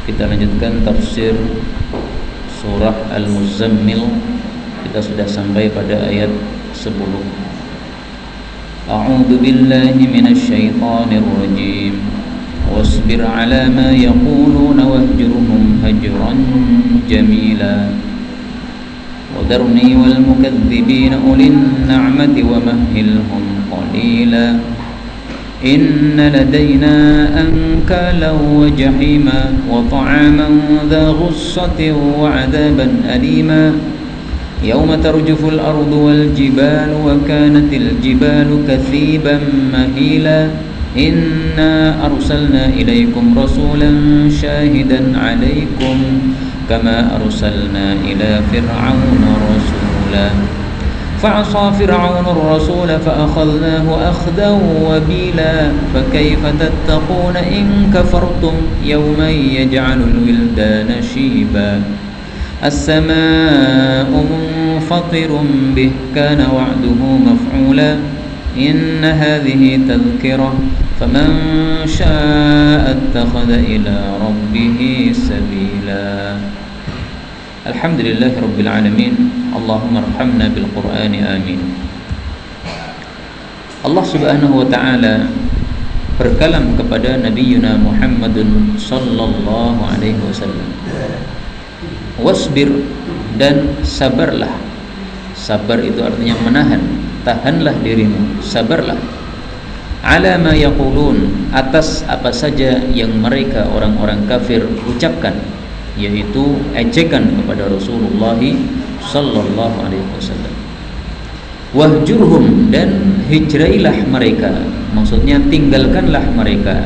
Kita lanjutkan tafsir surah Al-Muzammil. Kita sudah sampai pada ayat 10. A'udzu billahi minasy syaithanir rajim. Wasbir 'ala ma yaquluna wahjurhum hajran jamila. Wadarni wal mukadzibina ulin na'mati wa mahhilhum qalila. Inna ladaina ankalan wa jahima wa ta'aman dha ghussatin wa 'adaban alima. Yawma tarjuful ardu wal jibalu wa kanatil jibalu kathiban mahila. Inna arsalna ilaikum rasulan syahidan 'alaikum kama arsalna ila fir'auna rasula. فعصى فرعون الرسول فأخذناه أخذا وبيلا فكيف تتقون إن كفرتم يوما يجعل الولدان شيبا السماء منفطر به كان وعده مفعولا إن هذه تذكرة فمن شاء اتخذ إلى ربه سبيلا. Alhamdulillahi Rabbil Alamin. Allahumma arhamna bil Qur'ani amin. Allah subhanahu wa ta'ala berkalam kepada Nabiyyuna Muhammadun sallallahu alaihi wasallam. Wasbir, dan sabarlah. Sabar itu artinya menahan. Tahanlah dirimu, sabarlah. Ala ma yaqulun, atas apa saja yang mereka orang-orang kafir ucapkan, yaitu ejekan kepada Rasulullah sallallahu alaihi wasallam. Wahjurhum, dan hijrailah mereka, maksudnya tinggalkanlah mereka.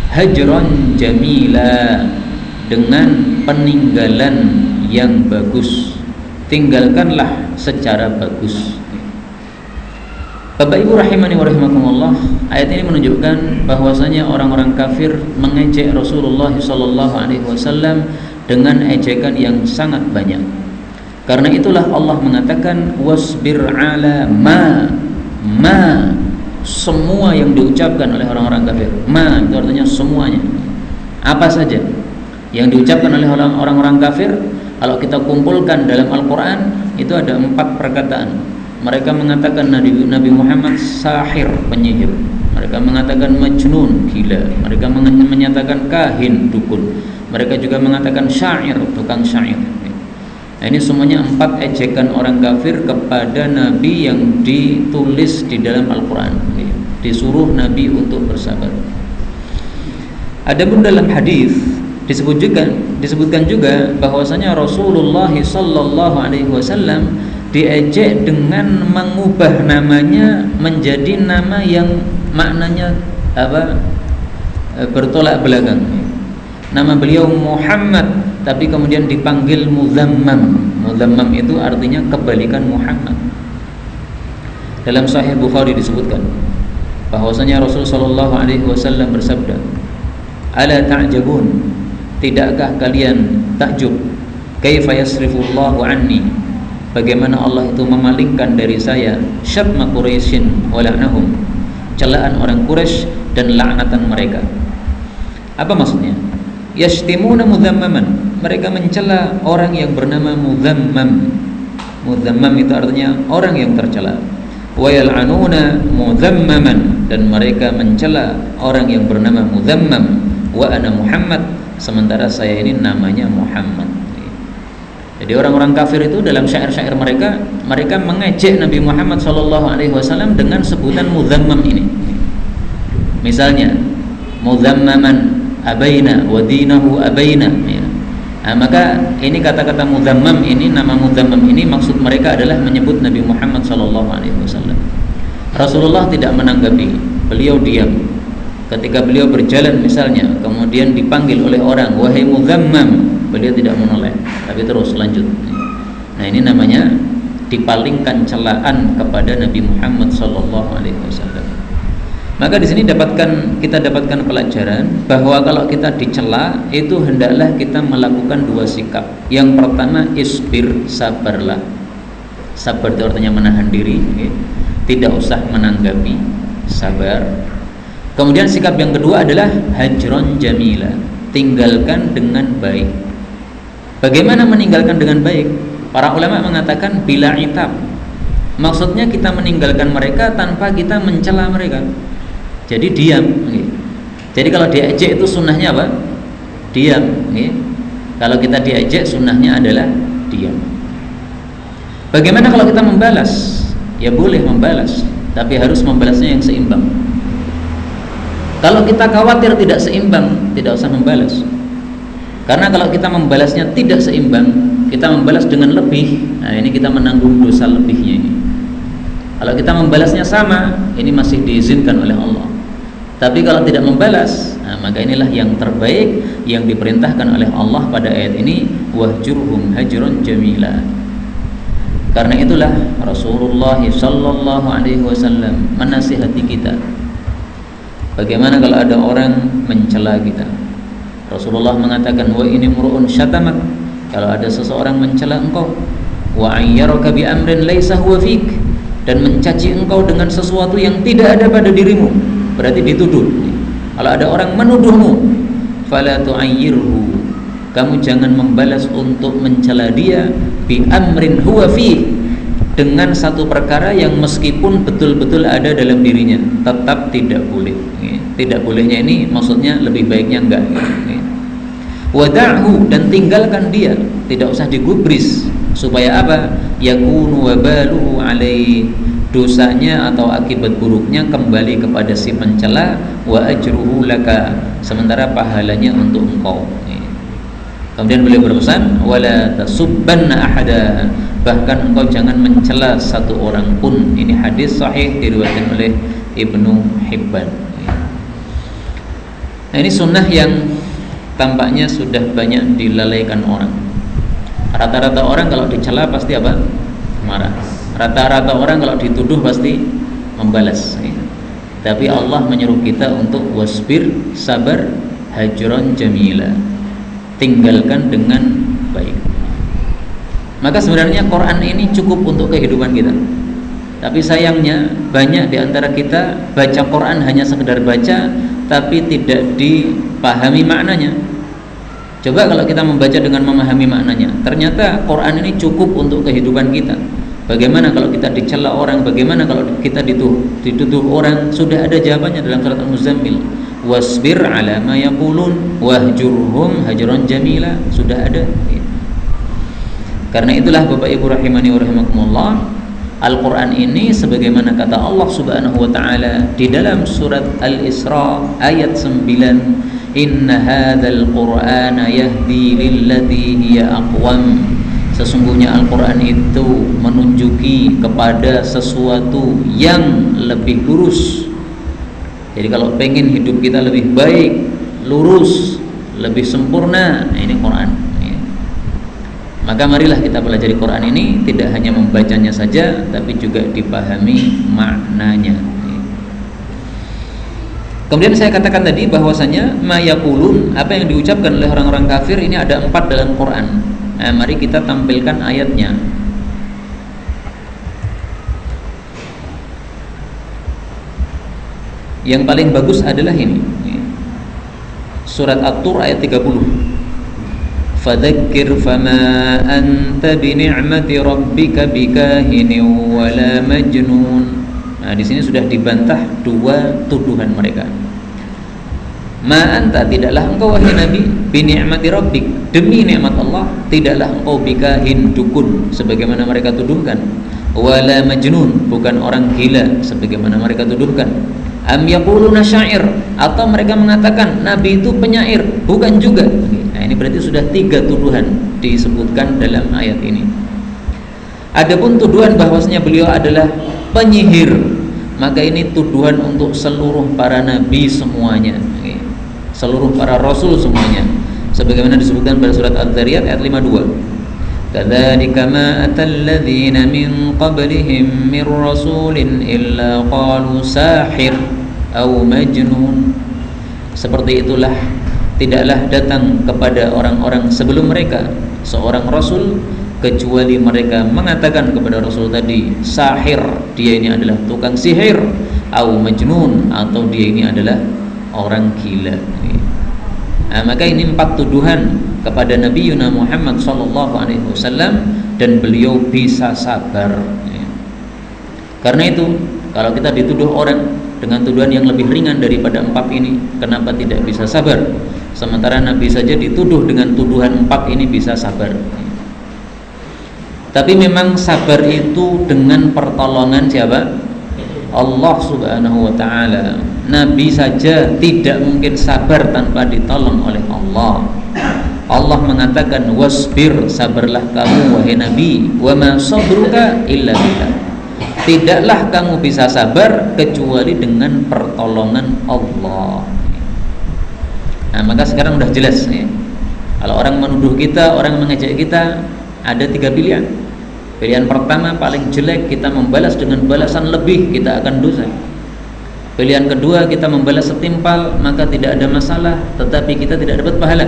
Hajran jamila, dengan peninggalan yang bagus. Tinggalkanlah secara bagus. Bapak Ibu rahimani wa rahimakumullah, ayat ini menunjukkan bahwasanya orang-orang kafir mengejek Rasulullah sallallahu alaihi wasallam dengan ejekan yang sangat banyak. Karena itulah Allah mengatakan wasbir ala ma, semua yang diucapkan oleh orang-orang kafir. Ma itu artinya semuanya. Apa saja yang diucapkan oleh orang-orang kafir, kalau kita kumpulkan dalam Al-Qur'an itu ada 4 perkataan. Mereka mengatakan Nabi Muhammad sahir, penyihir. Mereka mengatakan majnun, gila. Mereka menyatakan kahin, dukun. Mereka juga mengatakan syair, tukang syair. Nah, ini semuanya 4 ejekan orang kafir kepada Nabi yang ditulis di dalam Al-Quran. Disuruh Nabi untuk bersabar. Adapun dalam hadis disebutkan juga bahwasanya Rasulullah sallallahu alaihi wasallam diejek dengan mengubah namanya menjadi nama yang maknanya bertolak belakang. Nama beliau Muhammad, tapi kemudian dipanggil Muzammam. Muzammam itu artinya kebalikan Muhammad. Dalam Sahih Bukhari disebutkan bahwasanya Rasul sallallahu alaihi wasallam bersabda, "Ala ta'jabun? Tidakkah kalian takjub? Kaifa yasrifullahu anni? Bagaimana Allah itu memalingkan dari saya syatma Quraisyin wa la'nahum, celaan orang Quraisy dan laknatan mereka." Apa maksudnya? Yashtimuna mudhammaman, mereka mencela orang yang bernama Muzammam. Muzammam itu artinya orang yang tercela. Wa yal'anuna mudhammaman, dan mereka mencela orang yang bernama Muzammam. Wa ana Muhammad, sementara saya ini namanya Muhammad. Jadi orang-orang kafir itu dalam syair-syair mereka mengejek Nabi Muhammad SAW dengan sebutan Muzammam ini. Misalnya, Muzammaman abaina wa dinahu abaina, ya. Nah, maka ini kata-kata Muzammam ini, nama Muzammam ini maksud mereka adalah menyebut Nabi Muhammad SAW. Rasulullah tidak menanggapi, beliau diam. Ketika beliau berjalan misalnya, kemudian dipanggil oleh orang, wahai Muzammam, beliau tidak menoleh, tapi terus lanjut. Nah, ini namanya dipalingkan celaan kepada Nabi Muhammad SAW. Maka di sini kita dapatkan pelajaran bahwa kalau kita dicela itu hendaklah kita melakukan 2 sikap. Yang pertama, isbir, sabarlah. Sabar itu artinya menahan diri, okay? Tidak usah menanggapi, sabar. Kemudian sikap yang kedua adalah hajron jamila, tinggalkan dengan baik. Bagaimana meninggalkan dengan baik? Para ulama mengatakan bila itab. Maksudnya kita meninggalkan mereka tanpa kita mencela mereka. Jadi diam. Jadi kalau diejek itu sunnahnya apa? Diam. Kalau kita diejek sunnahnya adalah diam. Bagaimana kalau kita membalas? Ya boleh membalas, tapi harus membalasnya yang seimbang. Kalau kita khawatir tidak seimbang, tidak usah membalas. Karena kalau kita membalasnya tidak seimbang, kita membalas dengan lebih, nah ini kita menanggung dosa lebihnya ini. Kalau kita membalasnya sama, ini masih diizinkan oleh Allah. Tapi kalau tidak membalas, nah maka inilah yang terbaik yang diperintahkan oleh Allah pada ayat ini, wahjurhum hajran jamila. Karena itulah Rasulullah sallallahu alaihi wasallam menasihati kita. Bagaimana kalau ada orang mencela kita? Rasulullah mengatakan, wa ini mur'un syatamak, kalau ada seseorang mencela engkau, wa ayyaraka bi amrin laisa huwa fik, dan mencaci engkau dengan sesuatu yang tidak ada pada dirimu, berarti dituduh. Kalau ada orang menuduhmu, fala tu'ayyirhu, kamu jangan membalas untuk mencela dia, bi amrin huwa fih, dengan satu perkara yang meskipun betul-betul ada dalam dirinya, tetap tidak boleh. Tidak bolehnya ini maksudnya lebih baiknya enggak. Wada'hu, dan tinggalkan dia, tidak usah digubris. Supaya apa? Yakunu wabaluhu alaih, dosanya atau akibat buruknya kembali kepada si pencela, wa ajruhu laka, sementara pahalanya untuk engkau. Kemudian beliau berpesan, wala tasubbanna ahada, bahkan engkau jangan mencela satu orang pun. Ini hadis sahih diriwayatkan oleh Ibnu Hibban. Nah, ini sunnah yang tampaknya sudah banyak dilalaikan orang. Rata-rata orang kalau dicela pasti apa? Marah. Rata-rata orang kalau dituduh pasti membalas. Tapi Allah menyuruh kita untuk wasbir, sabar, hajran jamila, tinggalkan dengan baik. Maka sebenarnya Quran ini cukup untuk kehidupan kita. Tapi sayangnya banyak di antara kita baca Quran hanya sekedar baca, tapi tidak dipahami maknanya. Coba kalau kita membaca dengan memahami maknanya, ternyata Quran ini cukup untuk kehidupan kita. Bagaimana kalau kita dicela orang? Bagaimana kalau kita dituduh orang? Sudah ada jawabannya dalam surat Al-Muzammil. Wasbir ala ma yaqulun wahjurhum hajran jamila. Sudah ada. Karena itulah Bapak Ibu rahimani wa rahimakumullah, Al-Quran ini sebagaimana kata Allah subhanahu wa ta'ala di dalam surat Al-Isra ayat 9, inna hadzal qur'ana yahdi lillati hiya aqwam, sesungguhnya Al-Quran itu menunjuki kepada sesuatu yang lebih lurus. Jadi kalau pengen hidup kita lebih baik, lurus, lebih sempurna, nah ini Quran. Maka marilah kita pelajari Quran ini, tidak hanya membacanya saja, tapi juga dipahami maknanya. Kemudian saya katakan tadi bahwasanya mayaqulun, apa yang diucapkan oleh orang-orang kafir ini ada 4 dalam Quran. Nah, mari kita tampilkan ayatnya. Yang paling bagus adalah ini, surat At-Tur ayat 30. Fadzakir fama anta bini'mati rabbika bikahinin wala majnun. Nah, di sini sudah dibantah 2 tuduhan mereka. Ma anta, tidaklah engkau wahai Nabi, bini'mati rabbik, demi nikmat Allah, tidaklah engkau bikahin, dukun sebagaimana mereka tuduhkan, wala majnun, bukan orang gila sebagaimana mereka tuduhkan. Am yaquluna syair, atau mereka mengatakan Nabi itu penyair, bukan juga. Nah, ini berarti sudah 3 tuduhan disebutkan dalam ayat ini. Adapun tuduhan bahwasanya beliau adalah penyihir, maka ini tuduhan untuk seluruh para nabi semuanya, seluruh para rasul semuanya, sebagaimana disebutkan pada surat Adz-Dzariyat ayat 52. Kadzalika ma atal ladzina min qablihim mir rasulin illa qalu sahir aw majnun. Seperti itulah tidaklah datang kepada orang-orang sebelum mereka seorang rasul kecuali mereka mengatakan kepada rasul tadi sahir, dia ini adalah tukang sihir, au majnun, atau dia ini adalah orang gila. Nah, maka ini 4 tuduhan kepada Nabi Yuna Muhammad SAW, dan beliau bisa sabar. Karena itu kalau kita dituduh orang dengan tuduhan yang lebih ringan daripada 4 ini, kenapa tidak bisa sabar? Sementara Nabi saja dituduh dengan tuduhan 4 ini bisa sabar. Tapi memang sabar itu dengan pertolongan siapa? Allah Subhanahu wa ta'ala. Nabi saja tidak mungkin sabar tanpa ditolong oleh Allah. Allah mengatakan, wasbir, sabarlah kamu wahai Nabi, wa ma sabruka illa billah. Tidaklah kamu bisa sabar kecuali dengan pertolongan Allah. Nah, maka sekarang udah jelas ya. Kalau orang menuduh kita, orang mengejek kita, ada 3 pilihan. Pilihan pertama paling jelek, kita membalas dengan balasan lebih, kita akan dosa. Pilihan kedua, kita membalas setimpal, maka tidak ada masalah, tetapi kita tidak dapat pahala.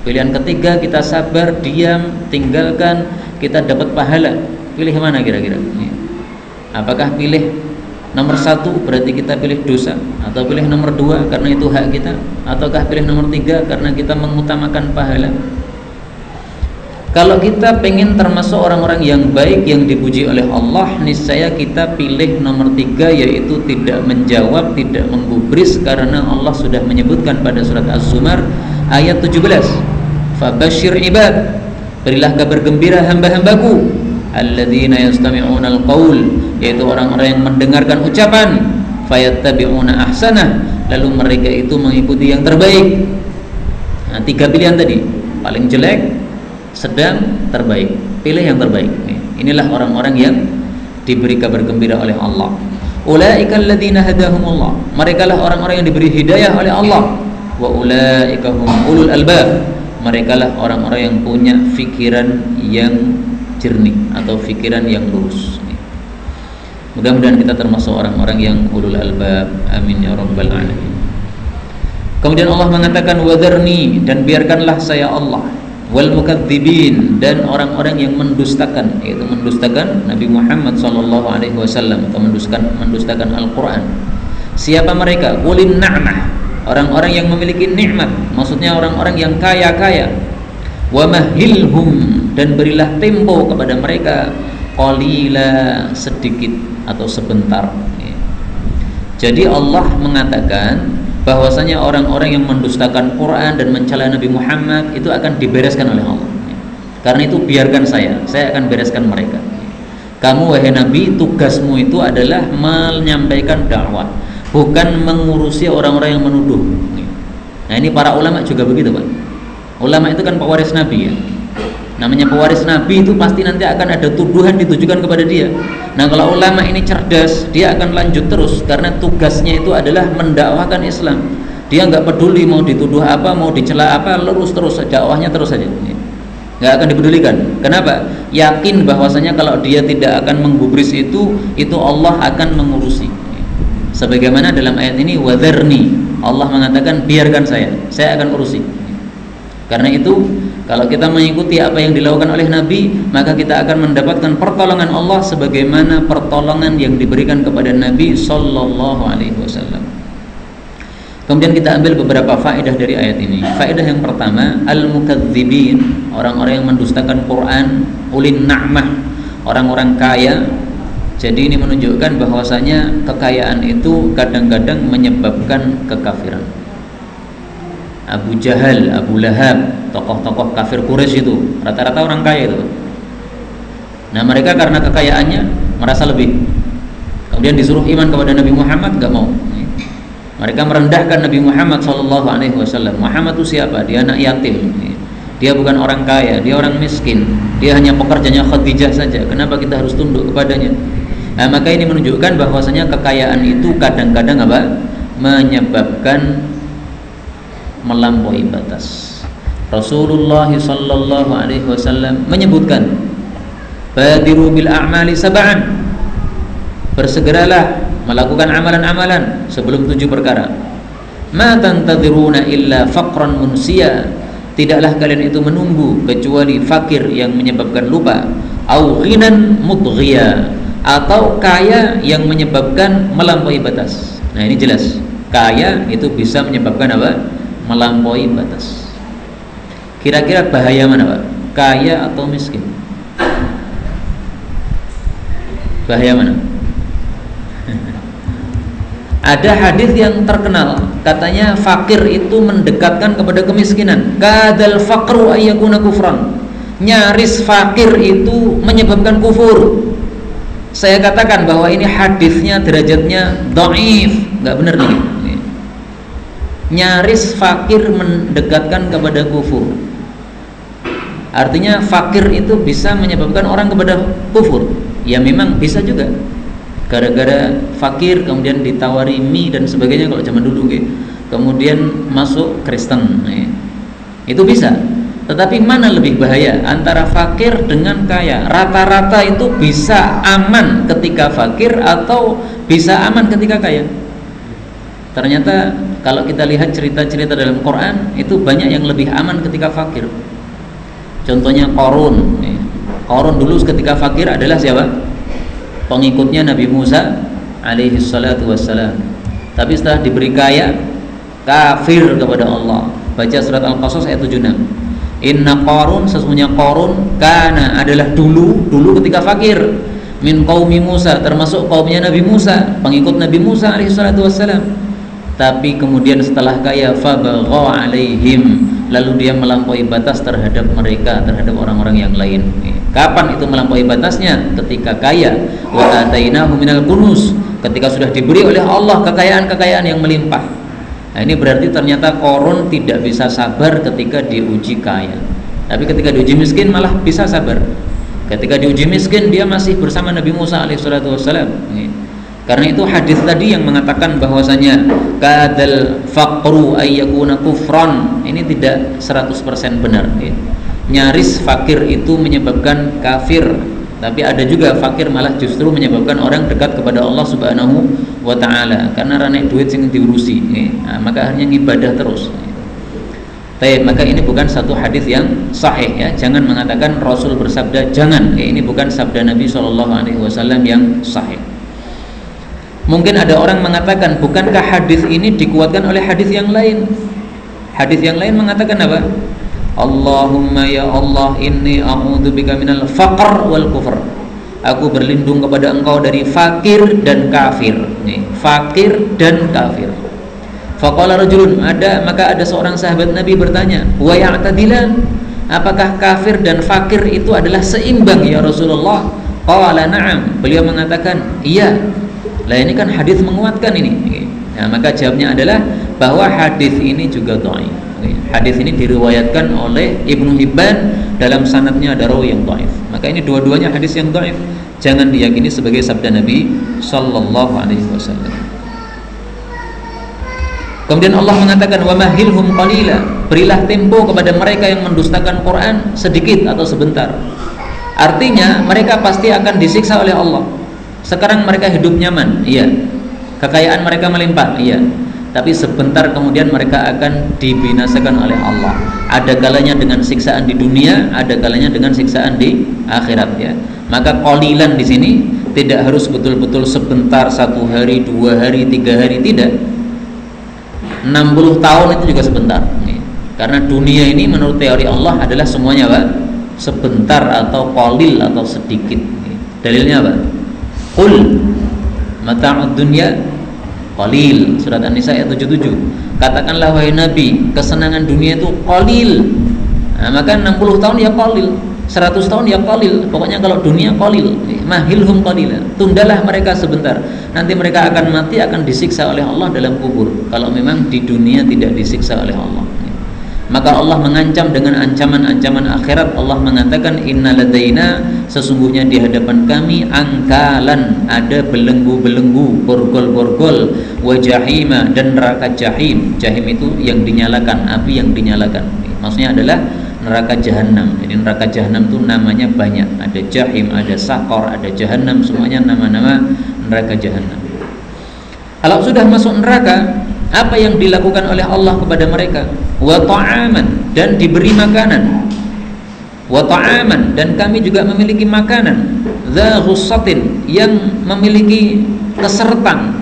Pilihan ketiga, kita sabar, diam, tinggalkan, kita dapat pahala. Pilih mana kira-kira? Apakah pilih nomor 1 berarti kita pilih dosa, atau pilih nomor 2 karena itu hak kita, ataukah pilih nomor 3 karena kita mengutamakan pahala? Kalau kita pengen termasuk orang-orang yang baik yang dipuji oleh Allah, niscaya kita pilih nomor 3, yaitu tidak menjawab, tidak menggubris, karena Allah sudah menyebutkan pada surat Az-Zumar ayat 17, fabashir ibad, berilah kabar gembira hamba-hambaku, alladzina yastami'una al-qaul, yaitu orang-orang yang mendengarkan ucapan, fayattabi'una ahsanah, lalu mereka itu mengikuti yang terbaik. Nah, 3 pilihan tadi, paling jelek, sedang, terbaik. Pilih yang terbaik. Inilah orang-orang yang diberi kabar gembira oleh Allah. Ulaikal ladzina hadahumullah, merekalah orang-orang yang diberi hidayah oleh Allah. Wa ulaika hum ulul albab, merekalah orang-orang yang punya fikiran yang jernih atau fikiran yang lurus. Mudah-mudahan kita termasuk orang-orang yang ulul albab. Amin ya rabbal alamin. Kemudian Allah mengatakan, wadharni, dan biarkanlah saya Allah, wal mukadzibin, dan orang-orang yang mendustakan, yaitu mendustakan Nabi Muhammad SAW, atau mendustakan Al-Quran. Siapa mereka? Ulin na'mah, orang-orang yang memiliki nikmat, maksudnya orang-orang yang kaya-kaya. Wa mahilhum, dan berilah tempo kepada mereka, qalila, sedikit atau sebentar. Jadi Allah mengatakan bahwasanya orang-orang yang mendustakan Quran dan mencela Nabi Muhammad itu akan dibereskan oleh Allah. Karena itu biarkan saya akan bereskan mereka. Kamu wahai Nabi, tugasmu itu adalah menyampaikan dakwah, bukan mengurusi orang-orang yang menuduh. Nah, ini para ulama juga begitu, Pak. Ulama itu kan pewaris Nabi ya. Namanya pewaris Nabi itu pasti nanti akan ada tuduhan ditujukan kepada dia. Nah, kalau ulama ini cerdas, dia akan lanjut terus, karena tugasnya itu adalah mendakwahkan Islam. Dia nggak peduli mau dituduh apa, mau dicela apa, lurus terus, dakwahnya terus saja, nggak akan dipedulikan. Kenapa? Yakin bahwasanya kalau dia tidak akan menggubris itu Allah akan mengurusi. Sebagaimana dalam ayat ini, wadharni, Allah mengatakan biarkan saya akan urusi. Karena itu, kalau kita mengikuti apa yang dilakukan oleh Nabi, maka kita akan mendapatkan pertolongan Allah sebagaimana pertolongan yang diberikan kepada Nabi Sallallahu Alaihi Wasallam. Kemudian kita ambil beberapa faedah dari ayat ini. Faedah yang pertama, al-mukadzibin, orang-orang yang mendustakan Quran, ulin na'mah, orang-orang kaya. Jadi ini menunjukkan bahwasanya kekayaan itu kadang-kadang menyebabkan kekafiran. Abu Jahal, Abu Lahab, tokoh-tokoh kafir Quraisy itu rata-rata orang kaya itu. Nah, mereka karena kekayaannya merasa lebih. Kemudian disuruh iman kepada Nabi Muhammad, nggak mau. Mereka merendahkan Nabi Muhammad SAW. Muhammad itu siapa? Dia anak yatim. Dia bukan orang kaya, dia orang miskin. Dia hanya pekerjanya Khadijah saja. Kenapa kita harus tunduk kepadanya? Nah, maka ini menunjukkan bahwasanya kekayaan itu kadang-kadang apa? Menyebabkan melampaui batas. Rasulullah sallallahu alaihi wasallam menyebutkan, badiru bil a'mali sab'an, bersegeralah melakukan amalan-amalan sebelum 7 perkara. Ma tantadhiruna illa faqran munsiya, tidaklah kalian itu menunggu kecuali fakir yang menyebabkan lupa, au ghinan mudghiya, atau kaya yang menyebabkan melampaui batas. Nah, ini jelas, kaya itu bisa menyebabkan apa? melampaui batas. Kira-kira bahaya mana, Pak? Kaya atau miskin? Bahaya mana? Ada hadis yang terkenal, katanya fakir itu mendekatkan kepada kemiskinan. Kadal faqru ayyakuna kufran. Nyaris fakir itu menyebabkan kufur. Saya katakan bahwa ini hadisnya derajatnya dhaif, enggak benar nih. Nyaris fakir mendekatkan kepada kufur. Artinya fakir itu bisa menyebabkan orang kepada kufur. Ya memang bisa juga. Gara-gara fakir kemudian ditawari mie dan sebagainya kalau zaman dulu gitu. Kemudian masuk Kristen. Itu bisa. Tetapi mana lebih bahaya antara fakir dengan kaya? Rata-rata itu bisa aman ketika fakir atau bisa aman ketika kaya. Ternyata kalau kita lihat cerita-cerita dalam Quran, itu banyak yang lebih aman ketika fakir. Contohnya Qarun. Qarun dulu ketika fakir adalah siapa? Pengikutnya Nabi Musa alaihi salatu wassalam. Tapi setelah diberi kaya, kafir kepada Allah. Baca surat Al-Qasas ayat 76. Inna Qarun, sesungguhnya Qarun kana adalah dulu ketika fakir, min qaumi Musa, termasuk kaumnya Nabi Musa, pengikut Nabi Musa alaihi salatu wassalam. Tapi kemudian setelah kaya, fabagha alaihim, lalu dia melampaui batas terhadap mereka, terhadap orang-orang yang lain. Kapan itu melampaui batasnya? Ketika kaya. Wa atainahu minal kunuz, ketika sudah diberi oleh Allah kekayaan-kekayaan yang melimpah. Nah, ini berarti ternyata Qarun tidak bisa sabar ketika diuji kaya. Tapi ketika diuji miskin malah bisa sabar. Ketika diuji miskin dia masih bersama Nabi Musa alaihissalatu wassalam. Karena itu hadis tadi yang mengatakan bahwasanya kadal faqru ayyakuna kufran, ini tidak 100% benar. Nyaris fakir itu menyebabkan kafir, tapi ada juga fakir malah justru menyebabkan orang dekat kepada Allah Subhanahu wa taala karena ranek duit sing diurusi. Maka akhirnya ibadah terus. Baik, maka ini bukan satu hadis yang sahih ya. Jangan mengatakan Rasul bersabda, jangan. Ini bukan sabda Nabi SAW yang sahih. Mungkin ada orang mengatakan, bukankah hadis ini dikuatkan oleh hadis yang lain? Hadis yang lain mengatakan apa? Allahumma ya Allah, inni a'udzubika minal faqr wal kufr. Aku berlindung kepada Engkau dari fakir dan kafir. Nih, fakir dan kafir. Faqala rajulun, maka ada seorang sahabat Nabi bertanya, wa ya'tadilan, apakah kafir dan fakir itu adalah seimbang ya Rasulullah? Qala na'am. Beliau mengatakan, iya. Lah ini kan hadis menguatkan ini. Nah, maka jawabnya adalah bahwa hadis ini juga dhaif. Hadis ini diriwayatkan oleh Ibnu Hibban, dalam sanadnya ada rawi yang dhaif. Maka ini dua-duanya hadis yang dhaif, jangan diyakini sebagai sabda Nabi sallallahu alaihi wasallam. Kemudian Allah mengatakan wa mahilhum qalila, berilah tempo kepada mereka yang mendustakan Quran sedikit atau sebentar. Artinya mereka pasti akan disiksa oleh Allah. Sekarang mereka hidup nyaman, iya. Kekayaan mereka melimpah, iya. Tapi sebentar kemudian mereka akan dibinasakan oleh Allah. Ada kalanya dengan siksaan di dunia, ada kalanya dengan siksaan di akhirat ya. Maka qalilan di sini tidak harus betul-betul sebentar, 1 hari, 2 hari, 3 hari, tidak. 60 tahun itu juga sebentar. Karena dunia ini menurut teori Allah adalah semuanya apa? Sebentar atau qalil atau sedikit. Dalilnya apa? Qul mata'ud dunya qalil, surat An-Nisa ayat 77. Katakanlah wahai Nabi, kesenangan dunia itu qalil. Nah, maka 60 tahun ya qalil, 100 tahun ya qalil. Pokoknya kalau dunia qalil, mahilhum qalila. Tundalah mereka sebentar. Nanti mereka akan mati, akan disiksa oleh Allah dalam kubur. Kalau memang di dunia tidak disiksa oleh Allah. Maka Allah mengancam dengan ancaman-ancaman akhirat. Allah mengatakan inna ladaina, sesungguhnya di hadapan kami angkalan, ada belenggu-belenggu, borgol-borgol, wa jahima, dan neraka jahim. Jahim itu yang dinyalakan, api yang dinyalakan. Maksudnya adalah neraka jahanam. Jadi neraka jahanam itu namanya banyak. Ada jahim, ada sakor, ada jahanam, semuanya nama-nama neraka jahanam. Kalau sudah masuk neraka, apa yang dilakukan oleh Allah kepada mereka? Wa ta'aman, dan diberi makanan. Wa ta'aman, dan kami juga memiliki makanan. Dza ghussatin, yang memiliki keseretan.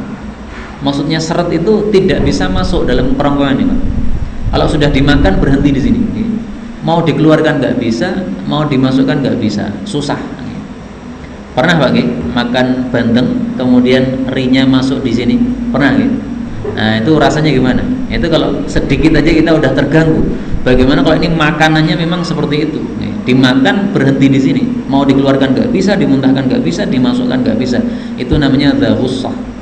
Maksudnya seret itu tidak bisa masuk dalam kerongkongan ini. Kalau sudah dimakan berhenti di sini. Mau dikeluarkan nggak bisa, mau dimasukkan nggak bisa, susah. Pernah Pak makan bandeng kemudian rinya masuk di sini? Pernah Nah itu rasanya gimana? Itu kalau sedikit aja kita udah terganggu. Bagaimana kalau ini makanannya memang seperti itu? Dimakan berhenti di sini, mau dikeluarkan nggak bisa, dimuntahkan nggak bisa, dimasukkan nggak bisa. Itu namanya dzahussah.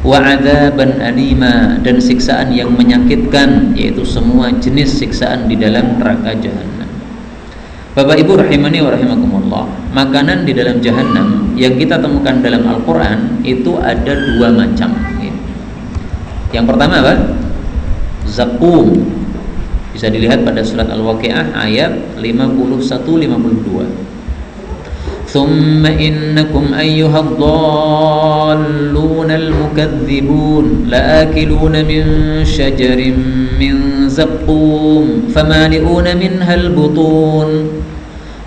Wa adzaban alima, dan siksaan yang menyakitkan, yaitu semua jenis siksaan di dalam neraka jahanam. Bapak Ibu rahimani wa rahimakumullah, makanan di dalam jahanam yang kita temukan dalam Al-Quran itu ada dua macam. Yang pertama apa? Zakum. Bisa dilihat pada surat Al-Waqi'ah ayat 51-52. Thumma innakum ayyuhad dhallunal mukadzibun la'akiluna min syajarin min zaqqum famali'una minhal butun.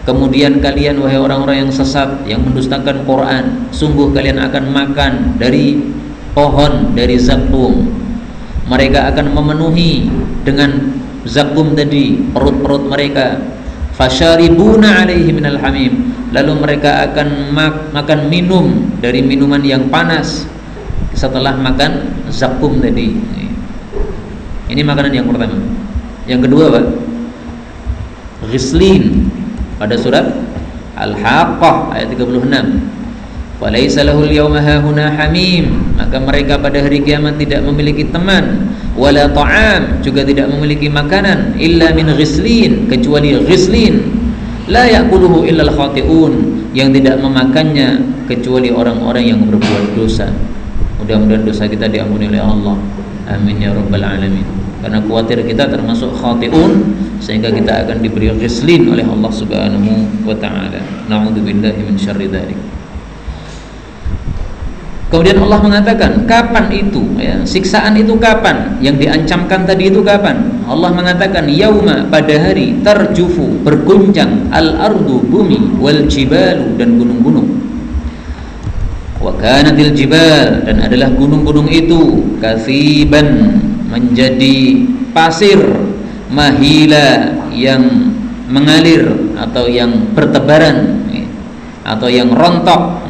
Kemudian kalian wahai orang-orang yang sesat, yang mendustakan Quran, sungguh kalian akan makan dari pohon dari zaqqum. Mereka akan memenuhi dengan zaqqum tadi perut-perut mereka. Fasyaribuna alaihi minal hamim, lalu mereka akan makan minum dari minuman yang panas setelah makan zaqqum tadi. Ini makanan yang pertama. Yang kedua Pak, ghislin pada surat Al-Haqqah ayat 36. Walaysa lahul yawma hahuna hamim, maka mereka pada hari kiamat tidak memiliki teman, wala ta'am, juga tidak memiliki makanan, illa min ghislin, kecuali ghislin, la ya'kuluhu illa al-khati'un, yang tidak memakannya kecuali orang-orang yang berbuat dosa. Mudah-mudahan dosa kita diampuni oleh Allah, amin ya rabbal alamin. Karena khawatir kita termasuk khati'un, sehingga kita akan diberi ghislin oleh Allah subhanahu wa ta'ala. Na'udzubillahi min syarri dzalik. Kemudian Allah mengatakan, kapan itu ya, siksaan itu kapan? Yang diancamkan tadi itu kapan? Allah mengatakan, yauma, pada hari, tarjufu, berguncang, al-ardu, bumi, wal jibalu, dan gunung-gunung. Wa kanatil jibal, dan adalah gunung-gunung itu kathiban, menjadi pasir, mahila, yang mengalir atau yang bertebaran atau yang rontok.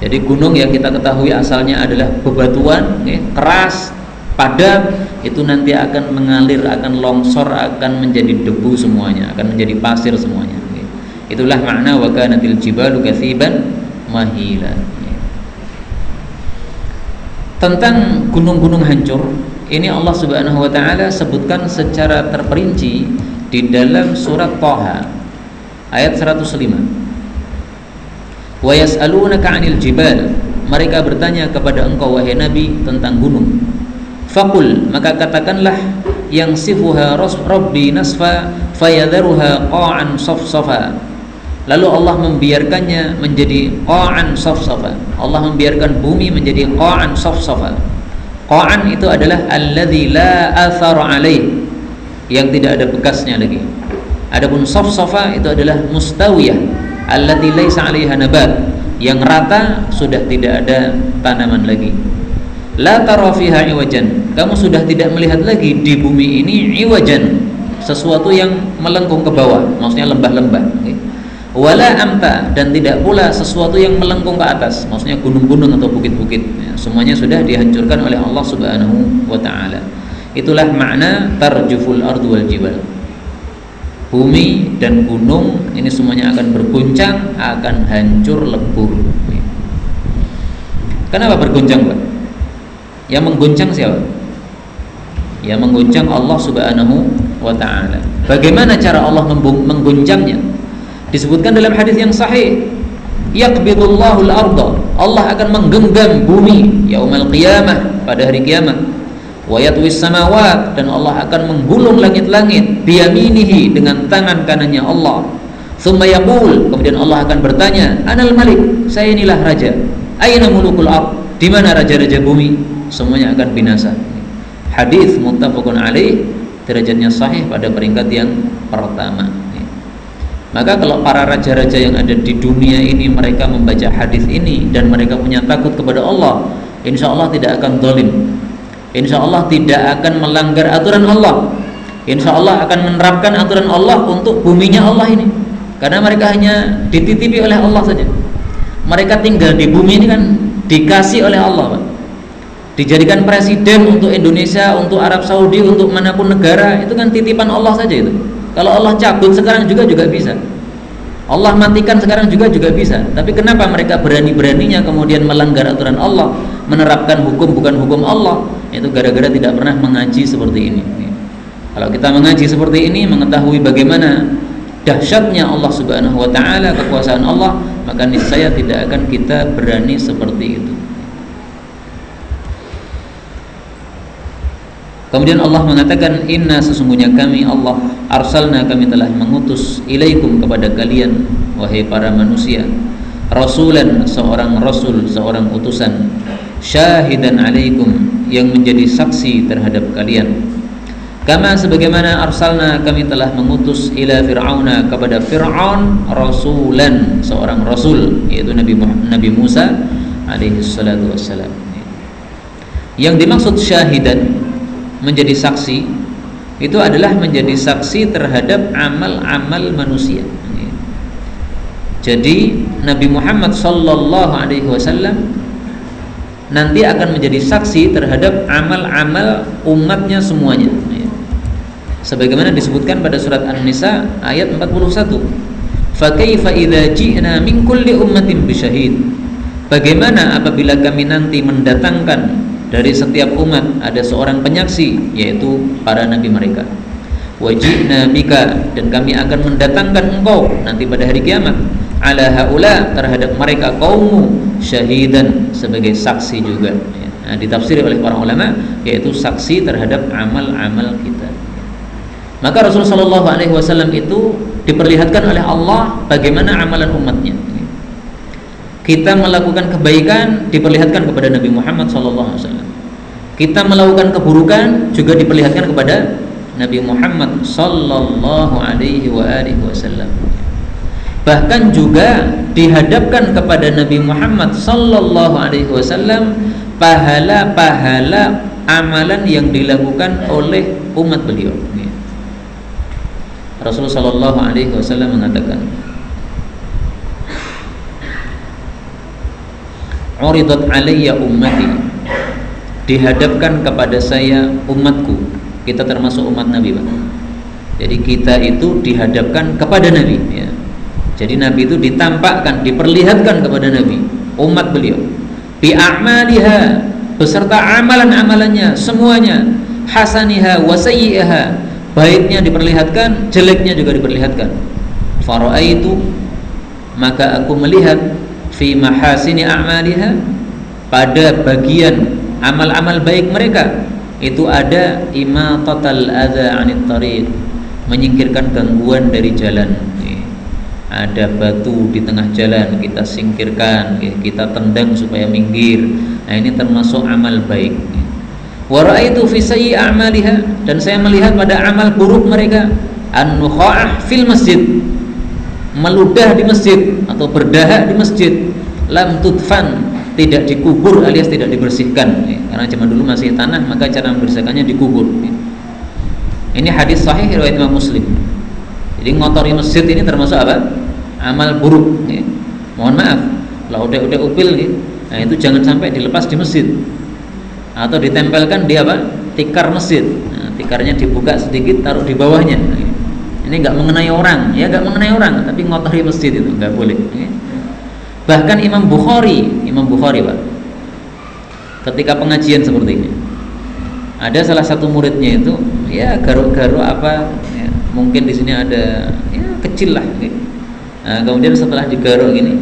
Jadi gunung yang kita ketahui asalnya adalah bebatuan, keras, padat, itu nanti akan mengalir, akan longsor, akan menjadi debu semuanya, akan menjadi pasir semuanya. Itulah makna wa kanatil jibalu kathiban mahila. Tentang gunung-gunung hancur, ini Allah Subhanahu wa ta'ala sebutkan secara terperinci di dalam surat Thaha ayat 105. Wa yas'alunaka 'anil jibal, mereka bertanya kepada engkau wahai Nabi tentang gunung. Faqul, maka katakanlah, yang sifuha rabbi nasfa fayadharuha qa'an safsafa. Lalu Allah membiarkannya menjadi qa'an safsafa. Allah membiarkan bumi menjadi qa'an safsafa. Qa'an itu adalah alladzi la athara alaih, yang tidak ada bekasnya lagi. Adapun safsafa itu adalah mustawiyah, allati laisa 'alaiha nabat, yang rata, sudah tidak ada tanaman lagi. La tara fiha iwajan, kamu sudah tidak melihat lagi di bumi ini iwajan, sesuatu yang melengkung ke bawah, maksudnya lembah-lembah. Wala amta, dan tidak pula sesuatu yang melengkung ke atas, maksudnya gunung-gunung atau bukit-bukit. Semuanya sudah dihancurkan oleh Allah Subhanahu wa ta'ala. Itulah makna tarjuful ardu wal jibal. Bumi dan gunung ini semuanya akan berguncang, akan hancur lebur. Kenapa berguncang, Pak? Yang mengguncang siapa? Yang mengguncang Allah Subhanahu wa ta'ala. Bagaimana cara Allah mengguncangnya? Disebutkan dalam hadis yang sahih, yaqbidullahul arda, Allah akan menggenggam bumi yaumal qiyamah, pada hari kiamat. Wa yatwis samawat, dan Allah akan menggulung langit-langit biyaminihi, dengan tangan kanannya Allah. Tsumma yaqul, kemudian Allah akan bertanya, anal malik, saya inilah raja. Aina mulukul ard, di mana raja-raja bumi? Semuanya akan binasa. Hadis muttafaqun alaih, derajatnya sahih pada peringkat yang pertama. Maka kalau para raja-raja yang ada di dunia ini mereka membaca hadis ini dan mereka punya takut kepada Allah, insya Allah tidak akan zalim, insya Allah tidak akan melanggar aturan Allah. insya Allah akan menerapkan aturan Allah untuk buminya Allah ini, karena mereka hanya dititipi oleh Allah saja. Mereka tinggal di bumi ini kan dikasih oleh Allah, Pak. Dijadikan presiden untuk Indonesia, untuk Arab Saudi, untuk manapun negara, itu kan titipan Allah saja itu. Kalau Allah cabut sekarang juga bisa. Allah matikan sekarang juga bisa. Tapi kenapa mereka berani-beraninya kemudian melanggar aturan Allah, menerapkan hukum bukan hukum Allah? Itu gara-gara tidak pernah mengaji seperti ini. Kalau kita mengaji seperti ini, mengetahui bagaimana dahsyatnya Allah Subhanahu wa taala, kekuasaan Allah, maka niscaya tidak akan kita berani seperti itu. Kemudian Allah mengatakan, inna sesungguhnya kami Allah arsalna, kami telah mengutus ilaikum kepada kalian wahai para manusia, rasulan, seorang rasul, seorang utusan, syahidan alaikum, yang menjadi saksi terhadap kalian. Kama sebagaimana arsalna, kami telah mengutus ila fir'auna, kepada Fir'aun, rasulan, seorang rasul, yaitu Nabi Musa alaihi salatu wassalam. Yang dimaksud syahidan, menjadi saksi, itu adalah menjadi saksi terhadap amal-amal manusia. Jadi Nabi Muhammad sallallahu alaihi wasallam nanti akan menjadi saksi terhadap amal-amal umatnya semuanya, sebagaimana disebutkan pada surat An-Nisa ayat 41. Fa kaifa idza ji'na min kulli ummatin bisyahid, bagaimana apabila kami nanti mendatangkan dari setiap umat ada seorang penyaksi, yaitu para nabi mereka. Wa ji'na bika, dan kami akan mendatangkan engkau nanti pada hari kiamat, ala haula, terhadap mereka kaummu, syahidan, sebagai saksi juga. Nah, ditafsiri oleh para ulama yaitu saksi terhadap amal-amal kita. Maka Rasulullah SAW itu diperlihatkan oleh Allah bagaimana amalan umatnya. Kita melakukan kebaikan diperlihatkan kepada Nabi Muhammad SAW. Kita melakukan keburukan juga diperlihatkan kepada Nabi Muhammad Sallallahu Alaihi Wasallam. Bahkan juga dihadapkan kepada Nabi Muhammad Sallallahu Alaihi Wasallam pahala-pahala amalan yang dilakukan oleh umat beliau. Rasulullah Sallallahu Alaihi Wasallam mengatakan, uridat alayya ummati, dihadapkan kepada saya umatku. Kita termasuk umat Nabi, Pak. Jadi kita itu dihadapkan kepada Nabi, ya. Jadi Nabi itu ditampakkan, diperlihatkan kepada Nabi, umat beliau, bi a'maliha, beserta amalan-amalannya semuanya, hasaniha wa sayyi'aha, baiknya diperlihatkan, jeleknya juga diperlihatkan. Fara'aitu, maka aku melihat, fi mahasini a'maliha, pada bagian amal-amal baik mereka itu ada imatatal adza 'anit thariq, menyingkirkan gangguan dari jalan. Ada batu di tengah jalan, kita singkirkan, kita tendang supaya minggir. Nah, ini termasuk amal baik. Wa ra'aitu fi sayyi a'maliha, dan saya melihat pada amal buruk mereka, an-nukha'ah fil masjid, meludah di masjid atau berdahak di masjid, lam tudfan, tidak dikubur alias tidak dibersihkan, karena zaman dulu masih tanah, maka cara membersihkannya dikubur. Ini hadis sahih riwayat Imam Muslim. Jadi ngotori masjid ini termasuk apa? Amal buruk. Mohon maaf, kalau udah upil, nah itu jangan sampai dilepas di masjid atau ditempelkan di apa? Tikar masjid. Nah, tikarnya dibuka sedikit, taruh di bawahnya. Ini nggak mengenai orang, ya nggak mengenai orang, tapi ngotori masjid itu nggak boleh. Bahkan Imam Bukhari, Pak, ketika pengajian seperti ini, ada salah satu muridnya itu, ya garuk-garuk apa, ya, mungkin di sini ada, ya kecil lah. Nah, kemudian setelah digaruk gini,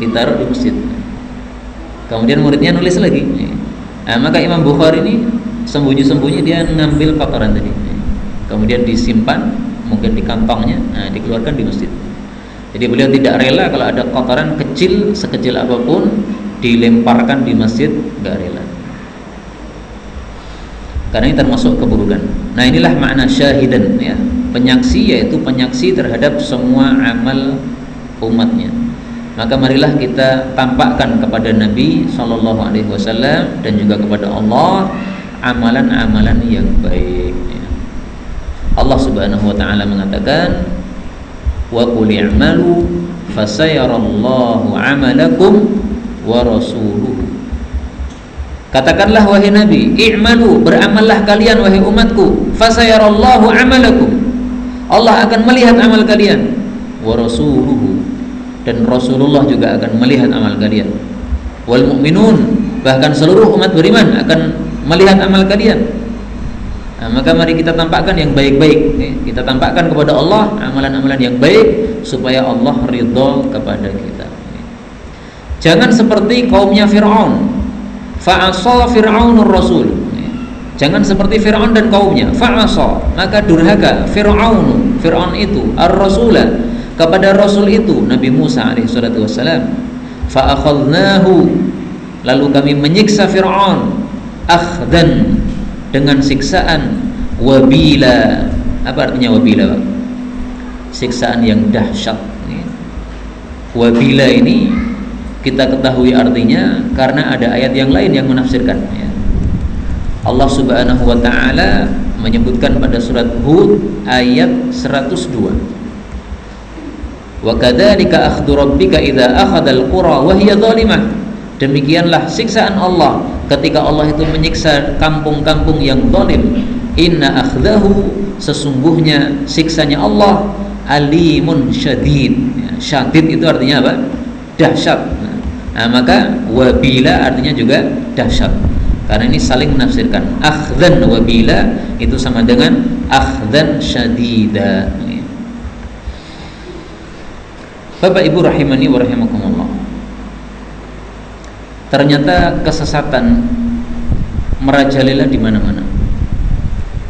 ditaruh di masjid. Kemudian muridnya nulis lagi. Nah, maka Imam Bukhari ini sembunyi-sembunyi dia ngambil kotoran tadi, kemudian disimpan, mungkin di kantongnya, nah, dikeluarkan di masjid. Jadi beliau tidak rela kalau ada kotoran kecil, sekecil apapun, dilemparkan di masjid, nggak rela, karena ini termasuk keburukan. Nah, inilah makna syahidan, ya, penyaksi, yaitu penyaksi terhadap semua amal umatnya. Maka marilah kita tampakkan kepada Nabi Sallallahu Alaihi Wasallam dan juga kepada Allah amalan-amalan yang baik, ya. Allah Subhanahu wa taala mengatakan, wa qul i'malu fasayarallahu 'amalakum wa rasuluhu. Katakanlah wahai Nabi, i'malu, beramallah kalian wahai umatku, fasayarallahu 'amalakum, Allah akan melihat amal kalian, wa rasuluhu, dan Rasulullah juga akan melihat amal kalian, wal mu'minun, bahkan seluruh umat beriman akan melihat amal kalian. Nah, maka mari kita tampakkan yang baik-baik, kita tampakkan kepada Allah amalan-amalan yang baik supaya Allah ridha kepada kita. Jangan seperti kaumnya Fir'aun, fa'asa Fir'aunur Rasul. Jangan seperti Fir'aun dan kaumnya, fa'asa, maka durhaka Fir'aun itu ar-rasula, kepada Rasul itu Nabi Musa alaihissalatu wassalam. Fa'akhadnahu, lalu kami menyiksa Fir'aun akhdan, dengan siksaan wabila. Apa artinya wabila, Pak? Siksaan yang dahsyat. Wabila ini kita ketahui artinya karena ada ayat yang lain yang menafsirkan, ya. Allah Subhanahu wa taala menyebutkan pada surat Hud ayat 102, wa kadzalika akhdhu rabbika idza akhadhal qura wa hiya zalimah. Demikianlah siksaan Allah ketika Allah itu menyiksa kampung-kampung yang zalim. Inna akhdahu, sesungguhnya siksanya Allah alimun syadid. Syadid itu artinya apa? Dahsyat. Nah, maka wabila artinya juga dahsyat. Karena ini saling menafsirkan. Akhdan wabila itu sama dengan akhdan syadida. Bapak Ibu rahimani wa rahimakumullah. Ternyata kesesatan merajalela di mana-mana.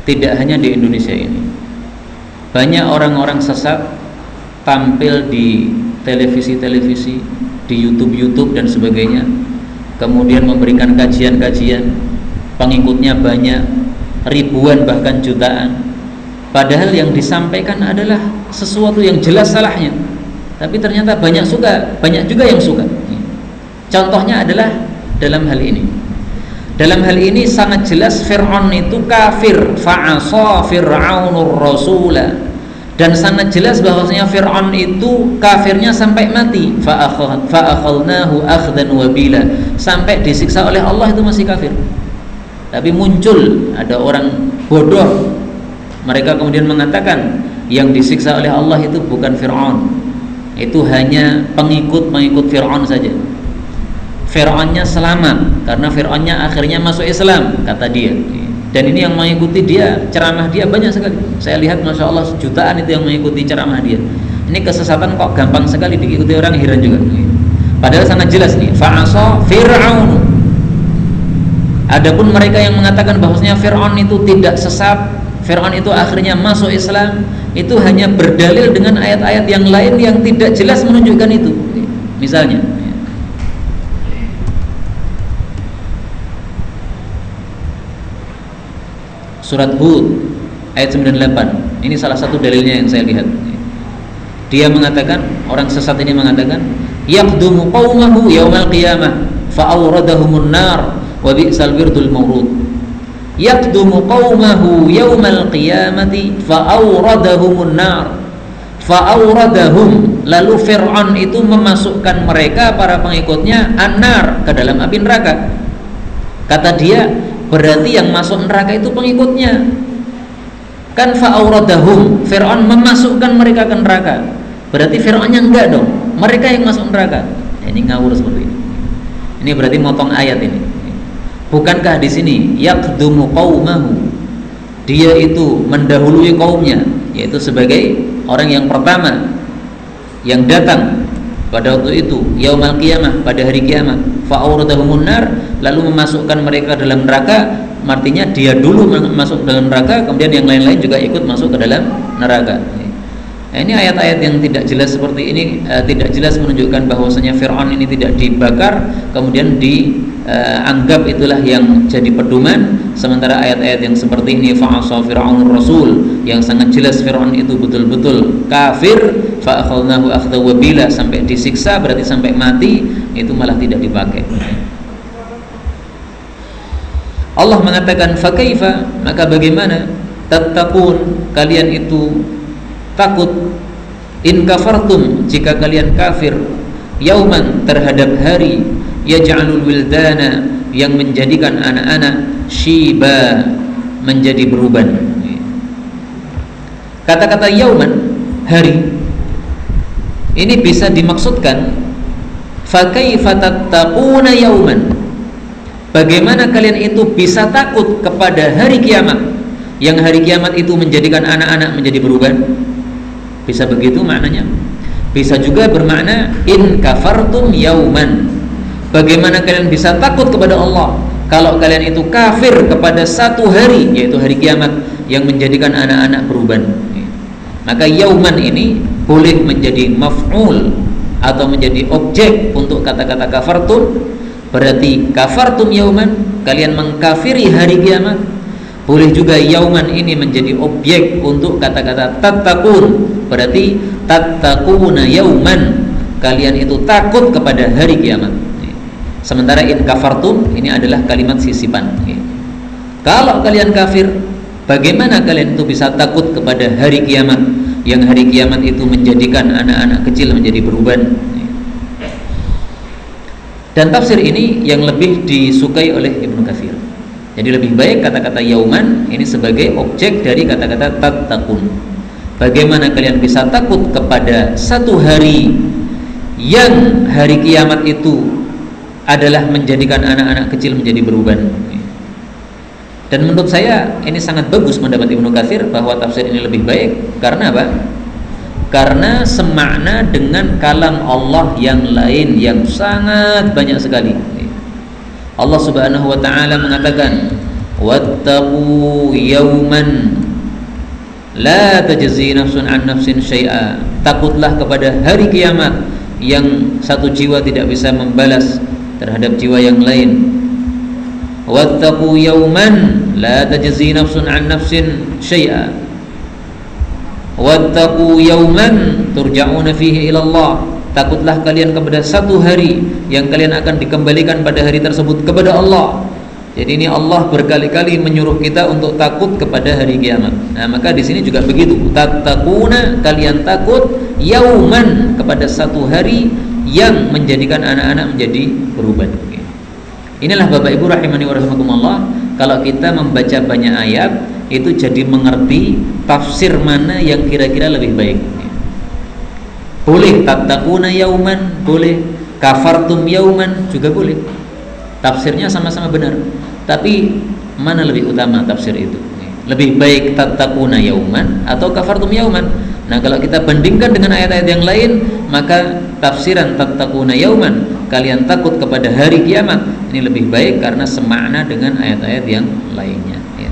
Tidak hanya di Indonesia ini. Banyak orang-orang sesat tampil di televisi-televisi, di YouTube dan sebagainya. Kemudian memberikan kajian-kajian, pengikutnya banyak, ribuan bahkan jutaan. Padahal yang disampaikan adalah sesuatu yang jelas salahnya. Tapi ternyata banyak juga yang suka. Contohnya adalah dalam hal ini. Dalam hal ini sangat jelas Fir'aun itu kafir, fa'asa Fir'aunur rasula. Dan sangat jelas bahwasanya Fir'aun itu kafirnya sampai mati. Fa'akhadnahu akhdan wabila, sampai disiksa oleh Allah itu masih kafir. Tapi muncul ada orang bodoh, mereka kemudian mengatakan yang disiksa oleh Allah itu bukan Fir'aun, itu hanya pengikut Fir'aun saja. Fir'aunnya selamat karena Fir'aunnya akhirnya masuk Islam, kata dia. Dan ini yang mengikuti dia, ceramah dia banyak sekali. Saya lihat Masya Allah jutaan itu yang mengikuti ceramah dia. Ini kesesatan kok gampang sekali diikuti orang, heran juga. Padahal sangat jelas nih, fa'asa Fir'aun. Adapun mereka yang mengatakan bahwasanya Fir'aun itu tidak sesat, Fir'aun itu akhirnya masuk Islam, itu hanya berdalil dengan ayat-ayat yang lain yang tidak jelas menunjukkan itu. Misalnya surat Hud ayat 98. Ini salah satu dalilnya yang saya lihat. Dia mengatakan, orang sesat ini mengatakan, yaqdumu qaumahu yaumal qiyamah fa'awradahumun nar wa bi'sal wirdul mawrud. Yaqdumu qaumahu yaumal qiyamati fa'awradahumun nar. Fa'awradahum, lalu Fir'aun itu memasukkan mereka, para pengikutnya, an-nar, ke dalam api neraka. Kata dia, berarti yang masuk neraka itu pengikutnya. Kan fa'auradahum, Fir'aun memasukkan mereka ke neraka. Berarti Fir'aunnya enggak dong, mereka yang masuk neraka. Ini ngawur seperti ini. Ini berarti motong ayat ini. Bukankah di sini yaqdumu qaumahu, dia itu mendahului kaumnya, yaitu sebagai orang yang pertama yang datang pada waktu itu, yaumal qiyamah, pada hari kiamat. Fa'auradahumun nar, lalu memasukkan mereka dalam neraka. Artinya dia dulu masuk dalam neraka, kemudian yang lain-lain juga ikut masuk ke dalam neraka. Nah, ini ayat-ayat yang tidak jelas seperti ini, tidak jelas menunjukkan bahwasanya Fir'aun ini tidak dibakar, kemudian dianggap itulah yang jadi pedoman. Sementara ayat-ayat yang seperti ini, fa'asa Fir'aunur rasul, yang sangat jelas Fir'aun itu betul-betul kafir, fa'akhadnahu akhdan wabila, sampai disiksa berarti sampai mati, itu malah tidak dipakai. Allah mengatakan, fakaifa, maka bagaimana tattaqun, kalian itu takut, in kafartum, jika kalian kafir, yauman, terhadap hari, yaj'alul wildana, yang menjadikan anak-anak, shiba, menjadi beruban. Kata-kata yauman, hari, ini bisa dimaksudkan fa kaifa tattaquna yauman, bagaimana kalian itu bisa takut kepada hari kiamat, yang hari kiamat itu menjadikan anak-anak menjadi beruban. Bisa begitu maknanya. Bisa juga bermakna in kafartum yauman, bagaimana kalian bisa takut kepada Allah kalau kalian itu kafir kepada satu hari, yaitu hari kiamat, yang menjadikan anak-anak beruban. Maka yauman ini boleh menjadi maf'ul atau menjadi objek untuk kata-kata kafartum. Berarti kafartum yauman, kalian mengkafiri hari kiamat. Boleh juga yauman ini menjadi objek untuk kata-kata tattaqun, berarti tattaquna yauman, kalian itu takut kepada hari kiamat. Sementara in kafartum ini adalah kalimat sisipan. Kalau kalian kafir, bagaimana kalian itu bisa takut kepada hari kiamat, yang hari kiamat itu menjadikan anak-anak kecil menjadi beruban. Dan tafsir ini yang lebih disukai oleh Ibnu Katsir. Jadi lebih baik kata-kata yauman ini sebagai objek dari kata-kata tattaqun. Bagaimana kalian bisa takut kepada satu hari yang hari kiamat itu adalah menjadikan anak-anak kecil menjadi beruban. Dan menurut saya ini sangat bagus pendapat Ibnu Katsir bahwa tafsir ini lebih baik. Karena apa? Karena semakna dengan kalam Allah yang lain yang sangat banyak sekali. Allah Subhanahu wa taala mengatakan, wattaqu yauman la tajzi nafsun an nafsin syai'a, takutlah kepada hari kiamat yang satu jiwa tidak bisa membalas terhadap jiwa yang lain. Wattaqu yauman la tajzi nafsun an nafsin syai'a, wattaqu yauman turja'una fihi ila Allah, takutlah kalian kepada satu hari yang kalian akan dikembalikan pada hari tersebut kepada Allah. Jadi ini Allah berkali-kali menyuruh kita untuk takut kepada hari kiamat. Nah, maka di sini juga begitu. Tattaquna, kalian takut, yauman, kepada satu hari yang menjadikan anak-anak menjadi beruban. Inilah Bapak Ibu rahimani wa rahimakumullah, kalau kita membaca banyak ayat itu jadi mengerti tafsir mana yang kira-kira lebih baik. Boleh tattaquna yauman, boleh kafartum yauman, juga boleh. Tafsirnya sama-sama benar. Tapi mana lebih utama tafsir itu? Lebih baik tattaquna yauman atau kafartum yauman? Nah, kalau kita bandingkan dengan ayat-ayat yang lain, maka tafsiran tattaquna yauman, kalian takut kepada hari kiamat, ini lebih baik karena semakna dengan ayat-ayat yang lainnya, ya.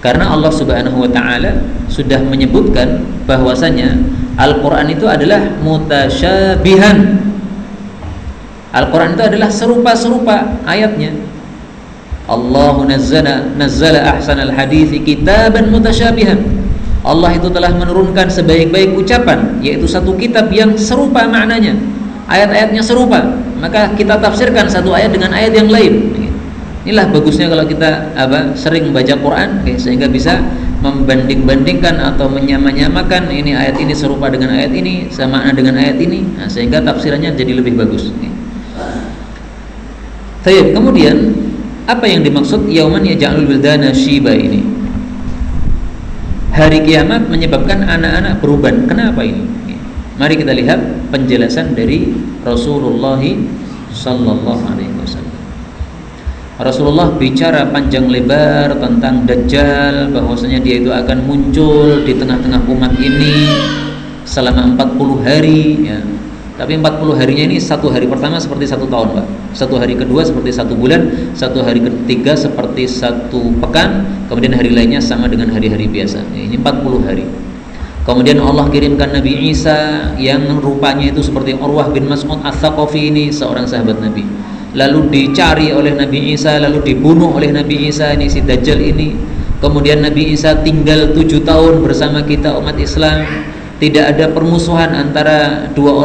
Karena Allah Subhanahu wa taala sudah menyebutkan bahwasanya Al-Quran itu adalah mutasyabihan. Al-Quran itu adalah serupa-serupa ayatnya. Allahu nazzala ahsanal hadithi kitaban mutasyabihan. Allah itu telah menurunkan sebaik-baik ucapan, yaitu satu kitab yang serupa maknanya, ayat-ayatnya serupa, maka kita tafsirkan satu ayat dengan ayat yang lain. Inilah bagusnya kalau kita sering baca Quran, sehingga bisa membanding-bandingkan atau menyamakan ini ayat ini serupa dengan ayat ini, sama dengan ayat ini, nah, sehingga tafsirannya jadi lebih bagus. Baik, kemudian apa yang dimaksud yauman yaj'alul wildana shiba ini? Hari kiamat menyebabkan anak-anak beruban. Kenapa ini? Mari kita lihat penjelasan dari Rasulullah sallallahu alaihi wasallam. Rasulullah bicara panjang lebar tentang Dajjal, bahwasanya dia itu akan muncul di tengah-tengah umat ini selama 40 hari, ya. Tapi 40 harinya ini, satu hari pertama seperti 1 tahun, Pak. Satu hari kedua seperti 1 bulan, satu hari ketiga seperti 1 pekan, kemudian hari lainnya sama dengan hari-hari biasa. Ini 40 hari. Kemudian Allah kirimkan Nabi Isa yang rupanya itu seperti Urwah bin Mas'ud Ats-Tsaqafi, ini seorang sahabat Nabi. Lalu dicari oleh Nabi Isa, lalu dibunuh oleh Nabi Isa, ini si Dajjal ini. Kemudian Nabi Isa tinggal 7 tahun bersama kita umat Islam. Tidak ada permusuhan antara dua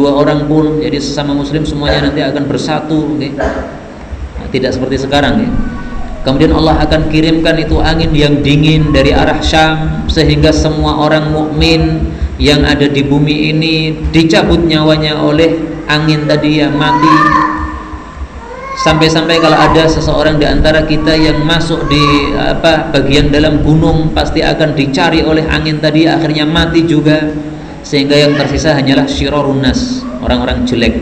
orang pun, jadi sesama muslim semuanya nanti akan bersatu, okay? Nah, tidak seperti sekarang, ya. Kemudian Allah akan kirimkan itu angin yang dingin dari arah Syam, sehingga semua orang mukmin yang ada di bumi ini dicabut nyawanya oleh angin tadi yang mati. Sampai-sampai kalau ada seseorang di antara kita yang masuk di bagian dalam gunung, pasti akan dicari oleh angin tadi, akhirnya mati juga, sehingga yang tersisa hanyalah syirarun nas, orang-orang jelek.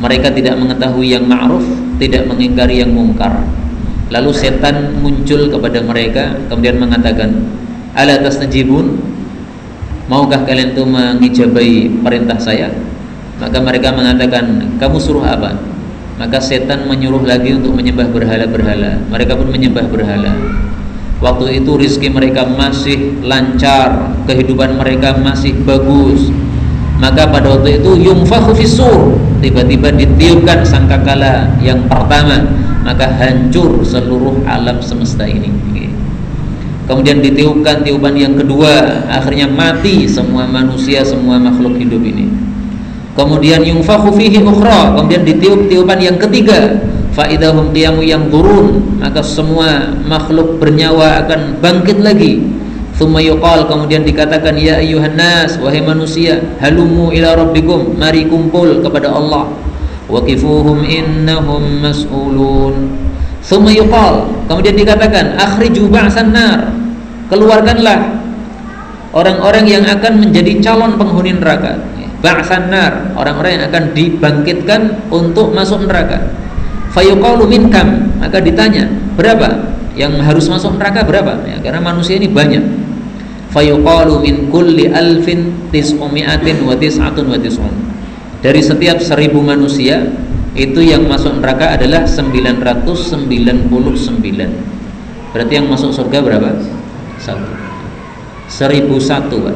Mereka tidak mengetahui yang ma'ruf, tidak mengingkari yang mungkar. Lalu setan muncul kepada mereka, kemudian mengatakan, ala tastajibun, maukah kalian itu mengijabahi perintah saya? Maka mereka mengatakan, kamu suruh apa? Maka setan menyuruh lagi untuk menyembah berhala-berhala. Mereka pun menyembah berhala. Waktu itu rizki mereka masih lancar, kehidupan mereka masih bagus. Maka pada waktu itu yunfakhu fis-sur, tiba-tiba ditiupkan sangkakala yang pertama, maka hancur seluruh alam semesta ini. Kemudian ditiupkan tiupan yang kedua, akhirnya mati semua manusia, semua makhluk hidup ini. Kemudian yunfakhu fihi ukhra, kemudian ditiup tiupan yang ketiga, fa idahum qiyamun yanzurun, maka semua makhluk bernyawa akan bangkit lagi. Tsumma yuqal, kemudian dikatakan, ya ayyuhan nas, wahai manusia, halumu ila rabbikum, mari kumpul kepada Allah. Waqifuhum innahum mas'ulun. Tsumma yuqal, kemudian dikatakan, akhriju ba'san nar, keluarkanlah orang-orang yang akan menjadi calon penghuni neraka. Ba'san nar, orang-orang yang akan dibangkitkan untuk masuk neraka. Fayuqalu min kam, maka ditanya, berapa yang harus masuk neraka, berapa? Ya, karena manusia ini banyak. Fayuqalu min kulli alfin tis'umi'atin wa tis'atun wa tis'un. Dari setiap 1000 manusia, itu yang masuk neraka adalah 999. Berarti yang masuk surga berapa? 1001, Pak.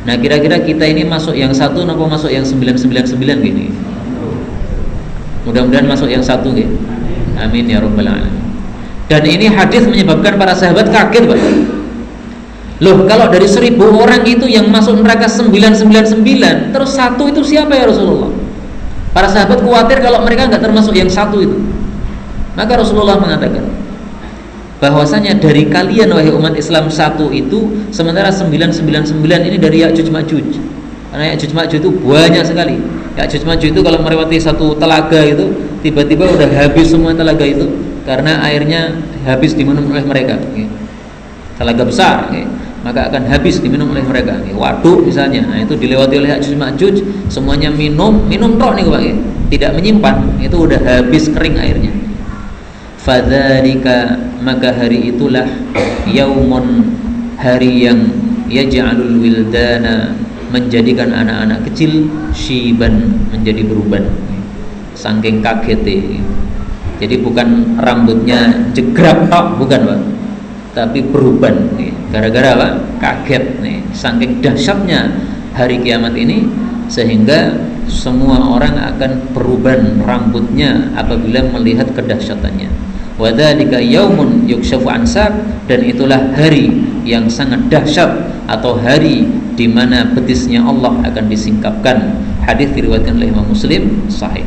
Nah, kira-kira kita ini masuk yang 1 atau masuk yang 999 gini? Mudah-mudahan masuk yang 1 gitu. Amin ya rabbal alamin. Dan ini hadis menyebabkan para sahabat kaget, Pak. Loh, kalau dari 1000 orang itu yang masuk neraka 999, terus 1 itu siapa ya Rasulullah? Para sahabat khawatir kalau mereka nggak termasuk yang 1 itu. Maka Rasulullah mengatakan bahwasanya dari kalian wahai umat Islam 1 itu, sementara 999 ini dari Ya'juj Ma'juj. Karena Ya'juj Ma'juj itu banyak sekali. Ya'juj Ma'juj itu kalau melewati satu telaga itu, tiba-tiba udah habis semua telaga itu, karena airnya habis diminum oleh mereka. Telaga besar, maka akan habis diminum oleh mereka. Waduk misalnya, nah itu dilewati oleh Ya'juj Ma'juj, semuanya minum tok nih Pak, tidak menyimpan, itu udah habis kering airnya. Fadzalika, maka hari itulah, yaumun, hari yang yaj'alul wildana, menjadikan anak-anak kecil, syiban, menjadi beruban, saking kagetnya. Jadi bukan rambutnya jegrap tok, bukan Pak, tapi beruban nih. Gara-gara apa? Kaget nih, saking dahsyatnya hari kiamat ini, sehingga semua orang akan beruban rambutnya apabila melihat kedahsyatannya. Wadzalika yaumun yukshafu an sak, dan itulah hari yang sangat dahsyat, atau hari di mana betisnya Allah akan disingkapkan. Hadis diriwayatkan oleh Imam Muslim, sahih.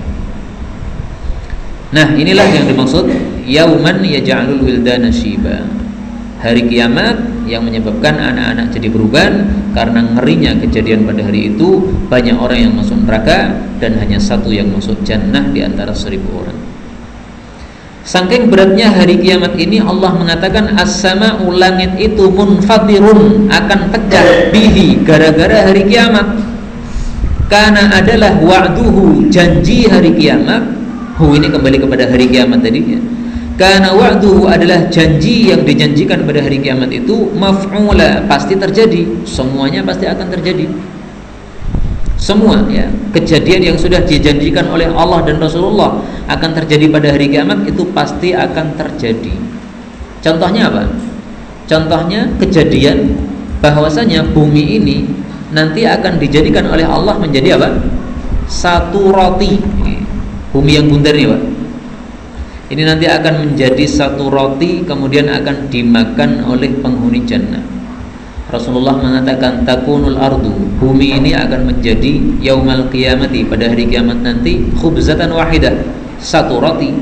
Nah, inilah yang dimaksud yauman yaj'alul wildana syiba. Hari kiamat yang menyebabkan anak-anak jadi beruban, karena ngerinya kejadian pada hari itu, banyak orang yang masuk neraka dan hanya 1 yang masuk jannah di antara 1000 orang. Saking beratnya hari kiamat ini, Allah mengatakan as-sama'u, langit itu munfatirun, akan pecah, bihi, gara-gara hari kiamat. Karena adalah wa'duhu, janji hari kiamat. Ini kembali kepada hari kiamat tadinya. Karena wa'duhu adalah janji yang dijanjikan pada hari kiamat itu, maf'ula, pasti terjadi, semuanya pasti akan terjadi. Semua ya, kejadian yang sudah dijanjikan oleh Allah dan Rasulullah akan terjadi pada hari kiamat itu pasti akan terjadi. Contohnya apa? Contohnya kejadian bahwasanya bumi ini nanti akan dijadikan oleh Allah menjadi apa? Satu roti. Bumi yang bundar ini, Pak. Ini nanti akan menjadi satu roti, kemudian akan dimakan oleh penghuni jannah. Rasulullah mengatakan takunul ardu, bumi ini akan menjadi yaumal qiyamati, pada hari kiamat nanti, khubzatan wahidah, satu roti.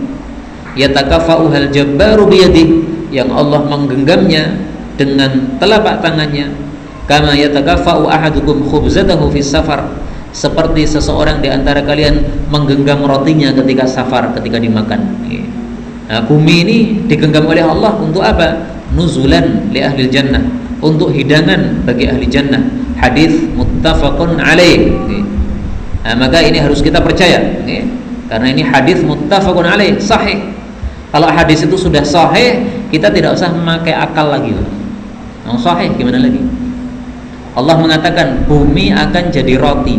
yatakafa'uhal jabbaru biyadihi, yang Allah menggenggamnya dengan telapak tangannya, kama yatakafa'u ahadukum khubzatahu fis safar, seperti seseorang di antara kalian menggenggam rotinya ketika safar, ketika dimakan. Nah, bumi ini digenggam oleh Allah untuk apa? Nuzulan li ahli jannah, untuk hidangan bagi ahli jannah. Hadis muttafaqun alaih. Nah, maka ini harus kita percaya, karena ini hadis muttafaqun alaih, sahih. Kalau hadis itu sudah sahih, kita tidak usah memakai akal lagi. Sahih gimana lagi? Allah mengatakan bumi akan jadi roti.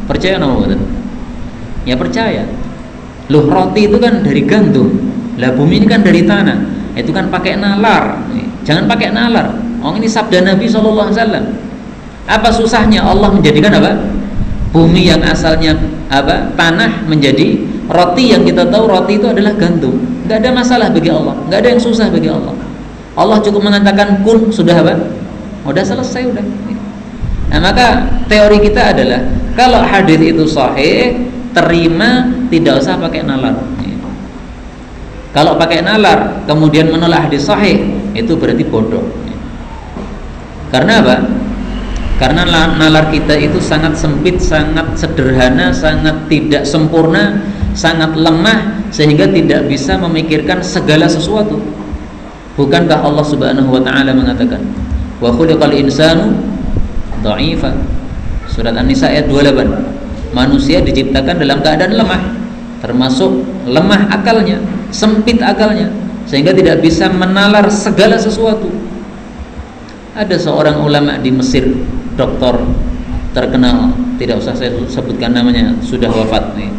Percaya nggak? Ya percaya. Loh, roti itu kan dari gandum. Lah bumi ini kan dari tanah. Itu kan pakai nalar. Jangan pakai nalar. Ini sabda Nabi SAW. Apa susahnya Allah menjadikan apa? Bumi yang asalnya apa? Tanah menjadi roti, yang kita tahu roti itu adalah gandum. Nggak ada masalah bagi Allah. Nggak ada yang susah bagi Allah. Allah cukup mengatakan kun, sudah apa? Udah selesai, udah. Nah, maka teori kita adalah kalau hadis itu sahih, terima, tidak usah pakai nalar. Kalau pakai nalar kemudian menolak hadis sahih, itu berarti bodoh. Karena apa? Karena nalar kita itu sangat sempit, sangat sederhana, sangat tidak sempurna, sangat lemah, sehingga tidak bisa memikirkan segala sesuatu. Bukankah Allah Subhanahu wa taala mengatakan, "Wa khuliqal insanu dha'ifa." Surat An-Nisa ayat 28. Manusia diciptakan dalam keadaan lemah, termasuk lemah akalnya, sempit akalnya, sehingga tidak bisa menalar segala sesuatu. Ada seorang ulama di Mesir, doktor terkenal, tidak usah saya sebutkan namanya, sudah wafat nih.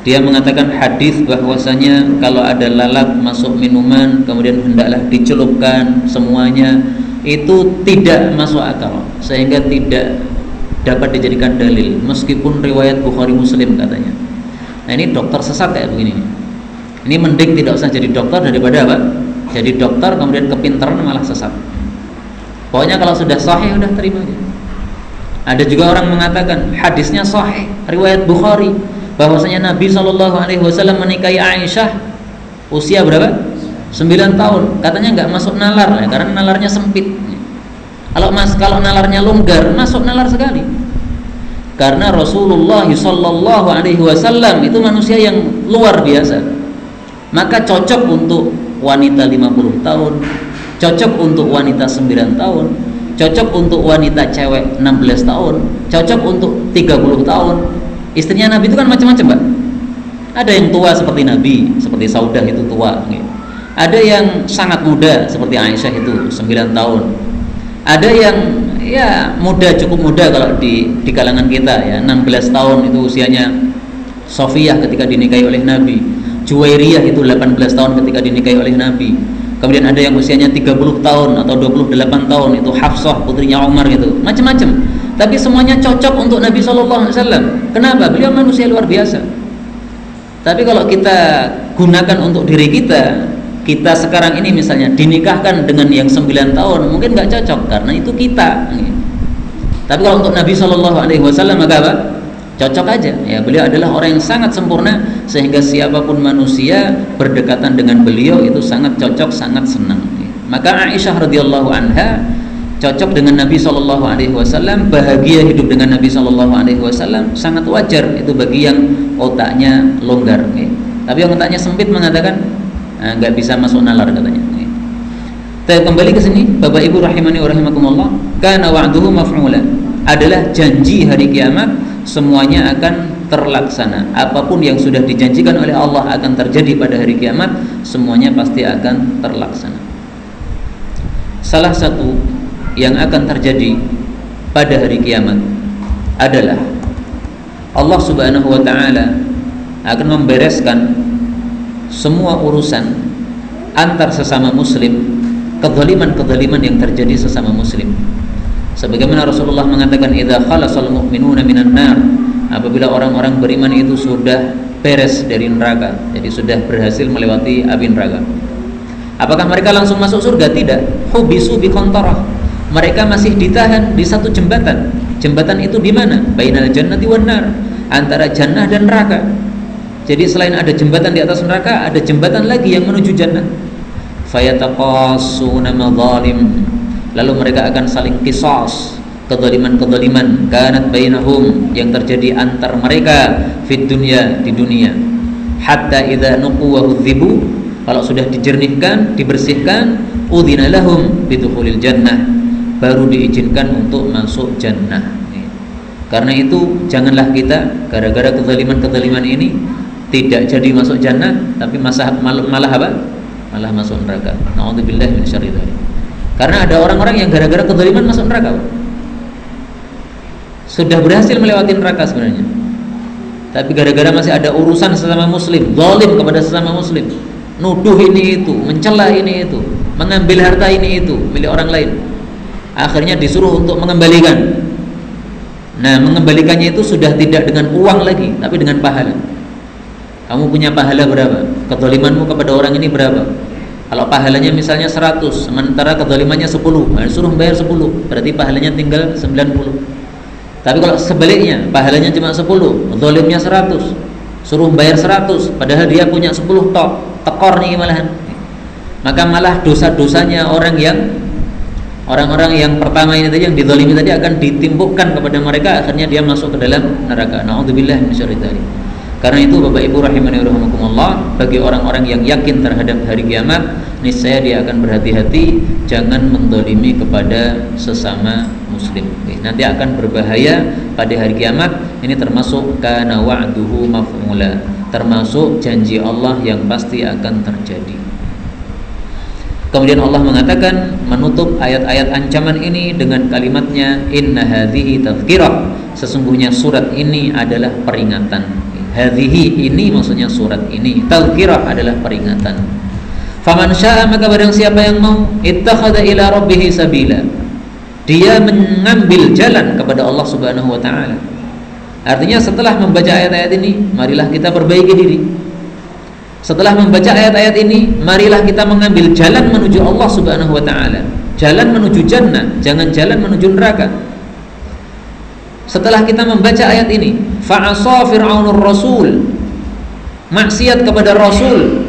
Dia mengatakan hadis bahwasanya kalau ada lalat masuk minuman kemudian hendaklah dicelupkan semuanya, itu tidak masuk akal, sehingga tidak dapat dijadikan dalil meskipun riwayat Bukhari Muslim katanya. Nah, ini dokter sesat kayak begini. Ini mending tidak usah jadi dokter daripada apa? Jadi dokter kemudian kepintaran malah sesat. Pokoknya kalau sudah sahih udah terima aja. Ada juga orang mengatakan hadisnya sahih, riwayat Bukhari, bahwasanya Nabi SAW menikahi Aisyah usia berapa? 9 tahun. Katanya nggak masuk nalar ya, karena nalarnya sempit. Kalau nalarnya longgar, masuk nalar sekali. Karena Rasulullah SAW itu manusia yang luar biasa. Maka cocok untuk wanita 50 tahun, cocok untuk wanita 9 tahun, cocok untuk wanita cewek 16 tahun, cocok untuk 30 tahun. Istrinya Nabi itu kan macam-macam, Pak. Ada yang tua seperti Nabi, seperti Saudah itu tua. Ada yang sangat muda seperti Aisyah itu 9 tahun. Ada yang ya muda, cukup muda kalau di kalangan kita ya, 16 tahun itu usianya Sofiyah ketika dinikahi oleh Nabi. Juwairiyah itu 18 tahun ketika dinikahi oleh Nabi. Kemudian ada yang usianya 30 tahun atau 28 tahun, itu Hafsah putrinya Umar gitu. Macam-macam. Tapi semuanya cocok untuk Nabi SAW. Kenapa? Beliau manusia luar biasa. Tapi kalau kita gunakan untuk diri kita, kita sekarang ini misalnya dinikahkan dengan yang 9 tahun, mungkin nggak cocok karena itu kita. Tapi kalau untuk Nabi SAW maka apa? Cocok aja. Ya, beliau adalah orang yang sangat sempurna, sehingga siapapun manusia berdekatan dengan beliau itu sangat cocok, sangat senang. Maka Aisyah radhiyallahu anha cocok dengan Nabi SAW, bahagia hidup dengan Nabi SAW, sangat wajar itu bagi yang otaknya longgar. Tapi yang otaknya sempit mengatakan nggak bisa masuk nalar katanya. Kita kembali ke sini, Bapak Ibu rahimani wa rahimakumullah. Kana wa'duhu maf'ula, adalah janji hari kiamat semuanya akan terlaksana. Apapun yang sudah dijanjikan oleh Allah akan terjadi pada hari kiamat, semuanya pasti akan terlaksana. Salah satu yang akan terjadi pada hari kiamat adalah Allah Subhanahu wa taala akan membereskan semua urusan antar sesama muslim, kezaliman-kezaliman yang terjadi sesama muslim. Sebagaimana Rasulullah mengatakan, idza khalasal mu'minuna minan nar, apabila orang-orang beriman itu sudah beres dari neraka, jadi sudah berhasil melewati api neraka, apakah mereka langsung masuk surga? Tidak. Hubisu bi qantarah, mereka masih ditahan di satu jembatan. Jembatan itu di mana? Bainal jannati wan nar, antara jannah dan neraka. Jadi selain ada jembatan di atas neraka, ada jembatan lagi yang menuju jannah. Fayataqassuna madzalim, lalu mereka akan saling qisas, kezaliman-kezaliman kanat bainahum, yang terjadi antar mereka fid dunya, di dunia. Hatta idza nuqu wa hudzibu, kalau sudah dijernihkan, dibersihkan, udzina lahum bidukhulil jannah, baru diizinkan untuk masuk jannah. Karena itu janganlah kita gara-gara kezaliman-kezaliman ini tidak jadi masuk jannah, tapi malah apa? Malah masuk neraka. Nauzubillahi min syarri dzalik. Karena ada orang-orang yang gara-gara kezaliman masuk neraka, sudah berhasil melewati neraka sebenarnya, tapi gara-gara masih ada urusan sesama muslim, zalim kepada sesama muslim, nuduh ini itu, mencela ini itu, mengambil harta ini itu milik orang lain, akhirnya disuruh untuk mengembalikan. Nah, mengembalikannya itu sudah tidak dengan uang lagi, tapi dengan pahala. Kamu punya pahala berapa? Kezalimanmu kepada orang ini berapa? Kalau pahalanya misalnya 100, sementara kezalimannya 10, suruh bayar 10, berarti pahalanya tinggal 90. Tapi kalau sebaliknya, pahalanya cuma 10, zalimnya 100, suruh bayar 100, padahal dia punya 10 tekor nih malahan. Maka malah dosa-dosanya orang-orang yang pertama ini tadi, yang dizalimi tadi, akan ditimbukkan kepada mereka, akhirnya dia masuk ke dalam neraka. Nauzubillahi min syarri dzalik. Karena itu Bapak Ibu rahimani wa rahimakumullah, bagi orang-orang yang yakin terhadap hari kiamat, niscaya dia akan berhati-hati jangan menzalimi kepada sesama muslim. Nanti akan berbahaya pada hari kiamat. Ini termasuk kana wa'duhu maf'ula, termasuk janji Allah yang pasti akan terjadi. Kemudian Allah mengatakan, menutup ayat-ayat ancaman ini dengan kalimatnya, inna hadhihi tadhkirah, sesungguhnya surat ini adalah peringatan. Hadhihi ini maksudnya surat ini, tadhkirah adalah peringatan. Faman syaa, maka barang siapa yang mau, ittakhadha ila rabbih sabila, dia mengambil jalan kepada Allah Subhanahu wa taala. Artinya setelah membaca ayat-ayat ini, marilah kita perbaiki diri. Setelah membaca ayat-ayat ini, marilah kita mengambil jalan menuju Allah Subhanahu wa taala, jalan menuju jannah, jangan jalan menuju neraka. Setelah kita membaca ayat ini, fa'asa fir'aunur rasul, maksiat kepada rasul,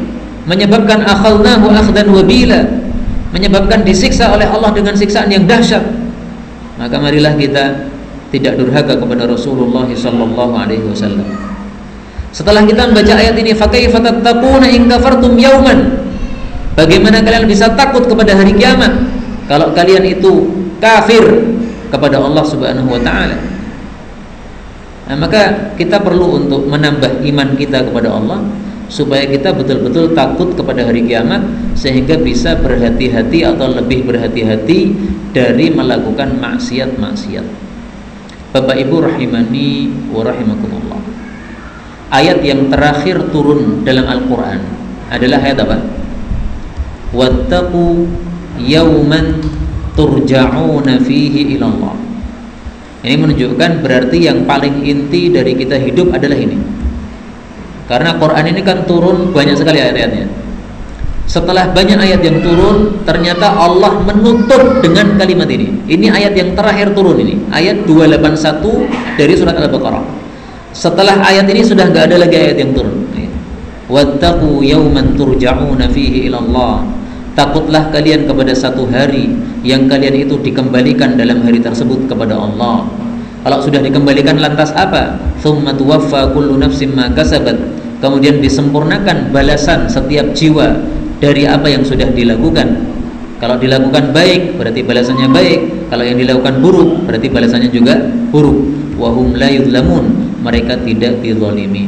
menyebabkan akhalnahu akhdan wabila, menyebabkan disiksa oleh Allah dengan siksaan yang dahsyat. Maka marilah kita tidak durhaka kepada Rasulullah sallallahu alaihi wasallam. Setelah kita membaca ayat ini, fa kaifa tattaquna in kafartum yauman, bagaimana kalian bisa takut kepada hari kiamat kalau kalian itu kafir kepada Allah Subhanahu wa taala. Nah, maka kita perlu untuk menambah iman kita kepada Allah, supaya kita betul-betul takut kepada hari kiamat, sehingga bisa berhati-hati atau lebih berhati-hati dari melakukan maksiat-maksiat. Bapak Ibu rahimani wa rahimakumullah, ayat yang terakhir turun dalam Al-Quran adalah ayat apa? Wattaqu yawman turja'una fihi ilallah. Ini menunjukkan berarti yang paling inti dari kita hidup adalah ini. Karena Quran ini kan turun banyak sekali ayat-ayatnya. Setelah banyak ayat yang turun, ternyata Allah menutup dengan kalimat ini. Ini ayat yang terakhir turun ini, ayat 281 dari surat Al-Baqarah. Setelah ayat ini sudah enggak ada lagi ayat yang turun. Wattaqu yawman turja'una fihi ilallah. Takutlah kalian kepada satu hari yang kalian itu dikembalikan dalam hari tersebut kepada Allah. Kalau sudah dikembalikan, lantas apa? Tsumma tuwaffa kullu nafsin ma kasabat. Kemudian disempurnakan balasan setiap jiwa dari apa yang sudah dilakukan. Kalau dilakukan baik, berarti balasannya baik. Kalau yang dilakukan buruk, berarti balasannya juga buruk. Wa hum la yuzlamun, mereka tidak dizalimi.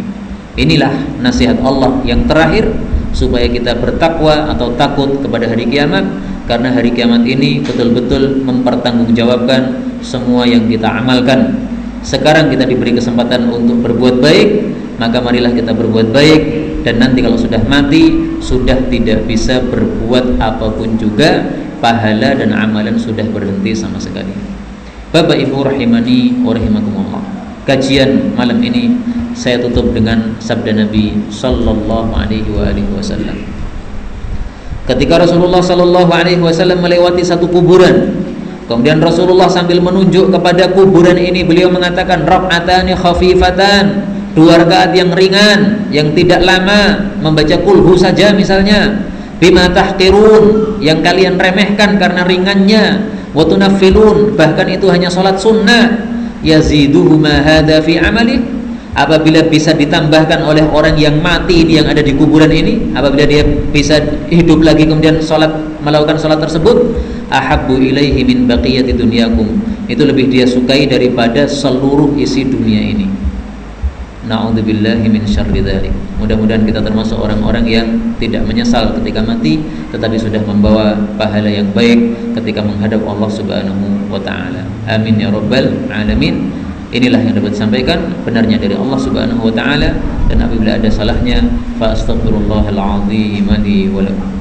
Inilah nasihat Allah yang terakhir, supaya kita bertakwa atau takut kepada hari kiamat. Karena hari kiamat ini betul-betul mempertanggungjawabkan semua yang kita amalkan. Sekarang kita diberi kesempatan untuk berbuat baik, maka marilah kita berbuat baik. Dan nanti kalau sudah mati, sudah tidak bisa berbuat apapun juga, pahala dan amalan sudah berhenti sama sekali. Bapak Ibu rahimani wa rahimakumullah, kajian malam ini saya tutup dengan sabda Nabi sallallahu alaihi wasallam. Ketika Rasulullah sallallahu alaihi wasallam melewati satu kuburan, kemudian Rasulullah sambil menunjuk kepada kuburan ini, beliau mengatakan, raq'atani khafifatan, 2 rakaat yang ringan, yang tidak lama, membaca kulhu saja misalnya. Bima tahqirun, yang kalian remehkan karena ringannya. Wa tunaffilun, bahkan itu hanya salat sunnah. Yaziduhu ma hadza fi amali, apabila bisa ditambahkan oleh orang yang mati ini, yang ada di kuburan ini, apabila dia bisa hidup lagi kemudian melakukan salat tersebut, ahabbu ilaihi min baqiyati dunyakum, itu lebih dia sukai daripada seluruh isi dunia ini. Na'udzubillahi min syarri dzalik. Mudah-mudahan kita termasuk orang-orang yang tidak menyesal ketika mati, tetapi sudah membawa pahala yang baik ketika menghadap Allah Subhanahu wa taala. Amin ya rabbal alamin. Inilah yang dapat disampaikan, benarnya dari Allah Subhanahu wa taala, dan apabila ada salahnya fa astaghfirullahal azim li wa lakum.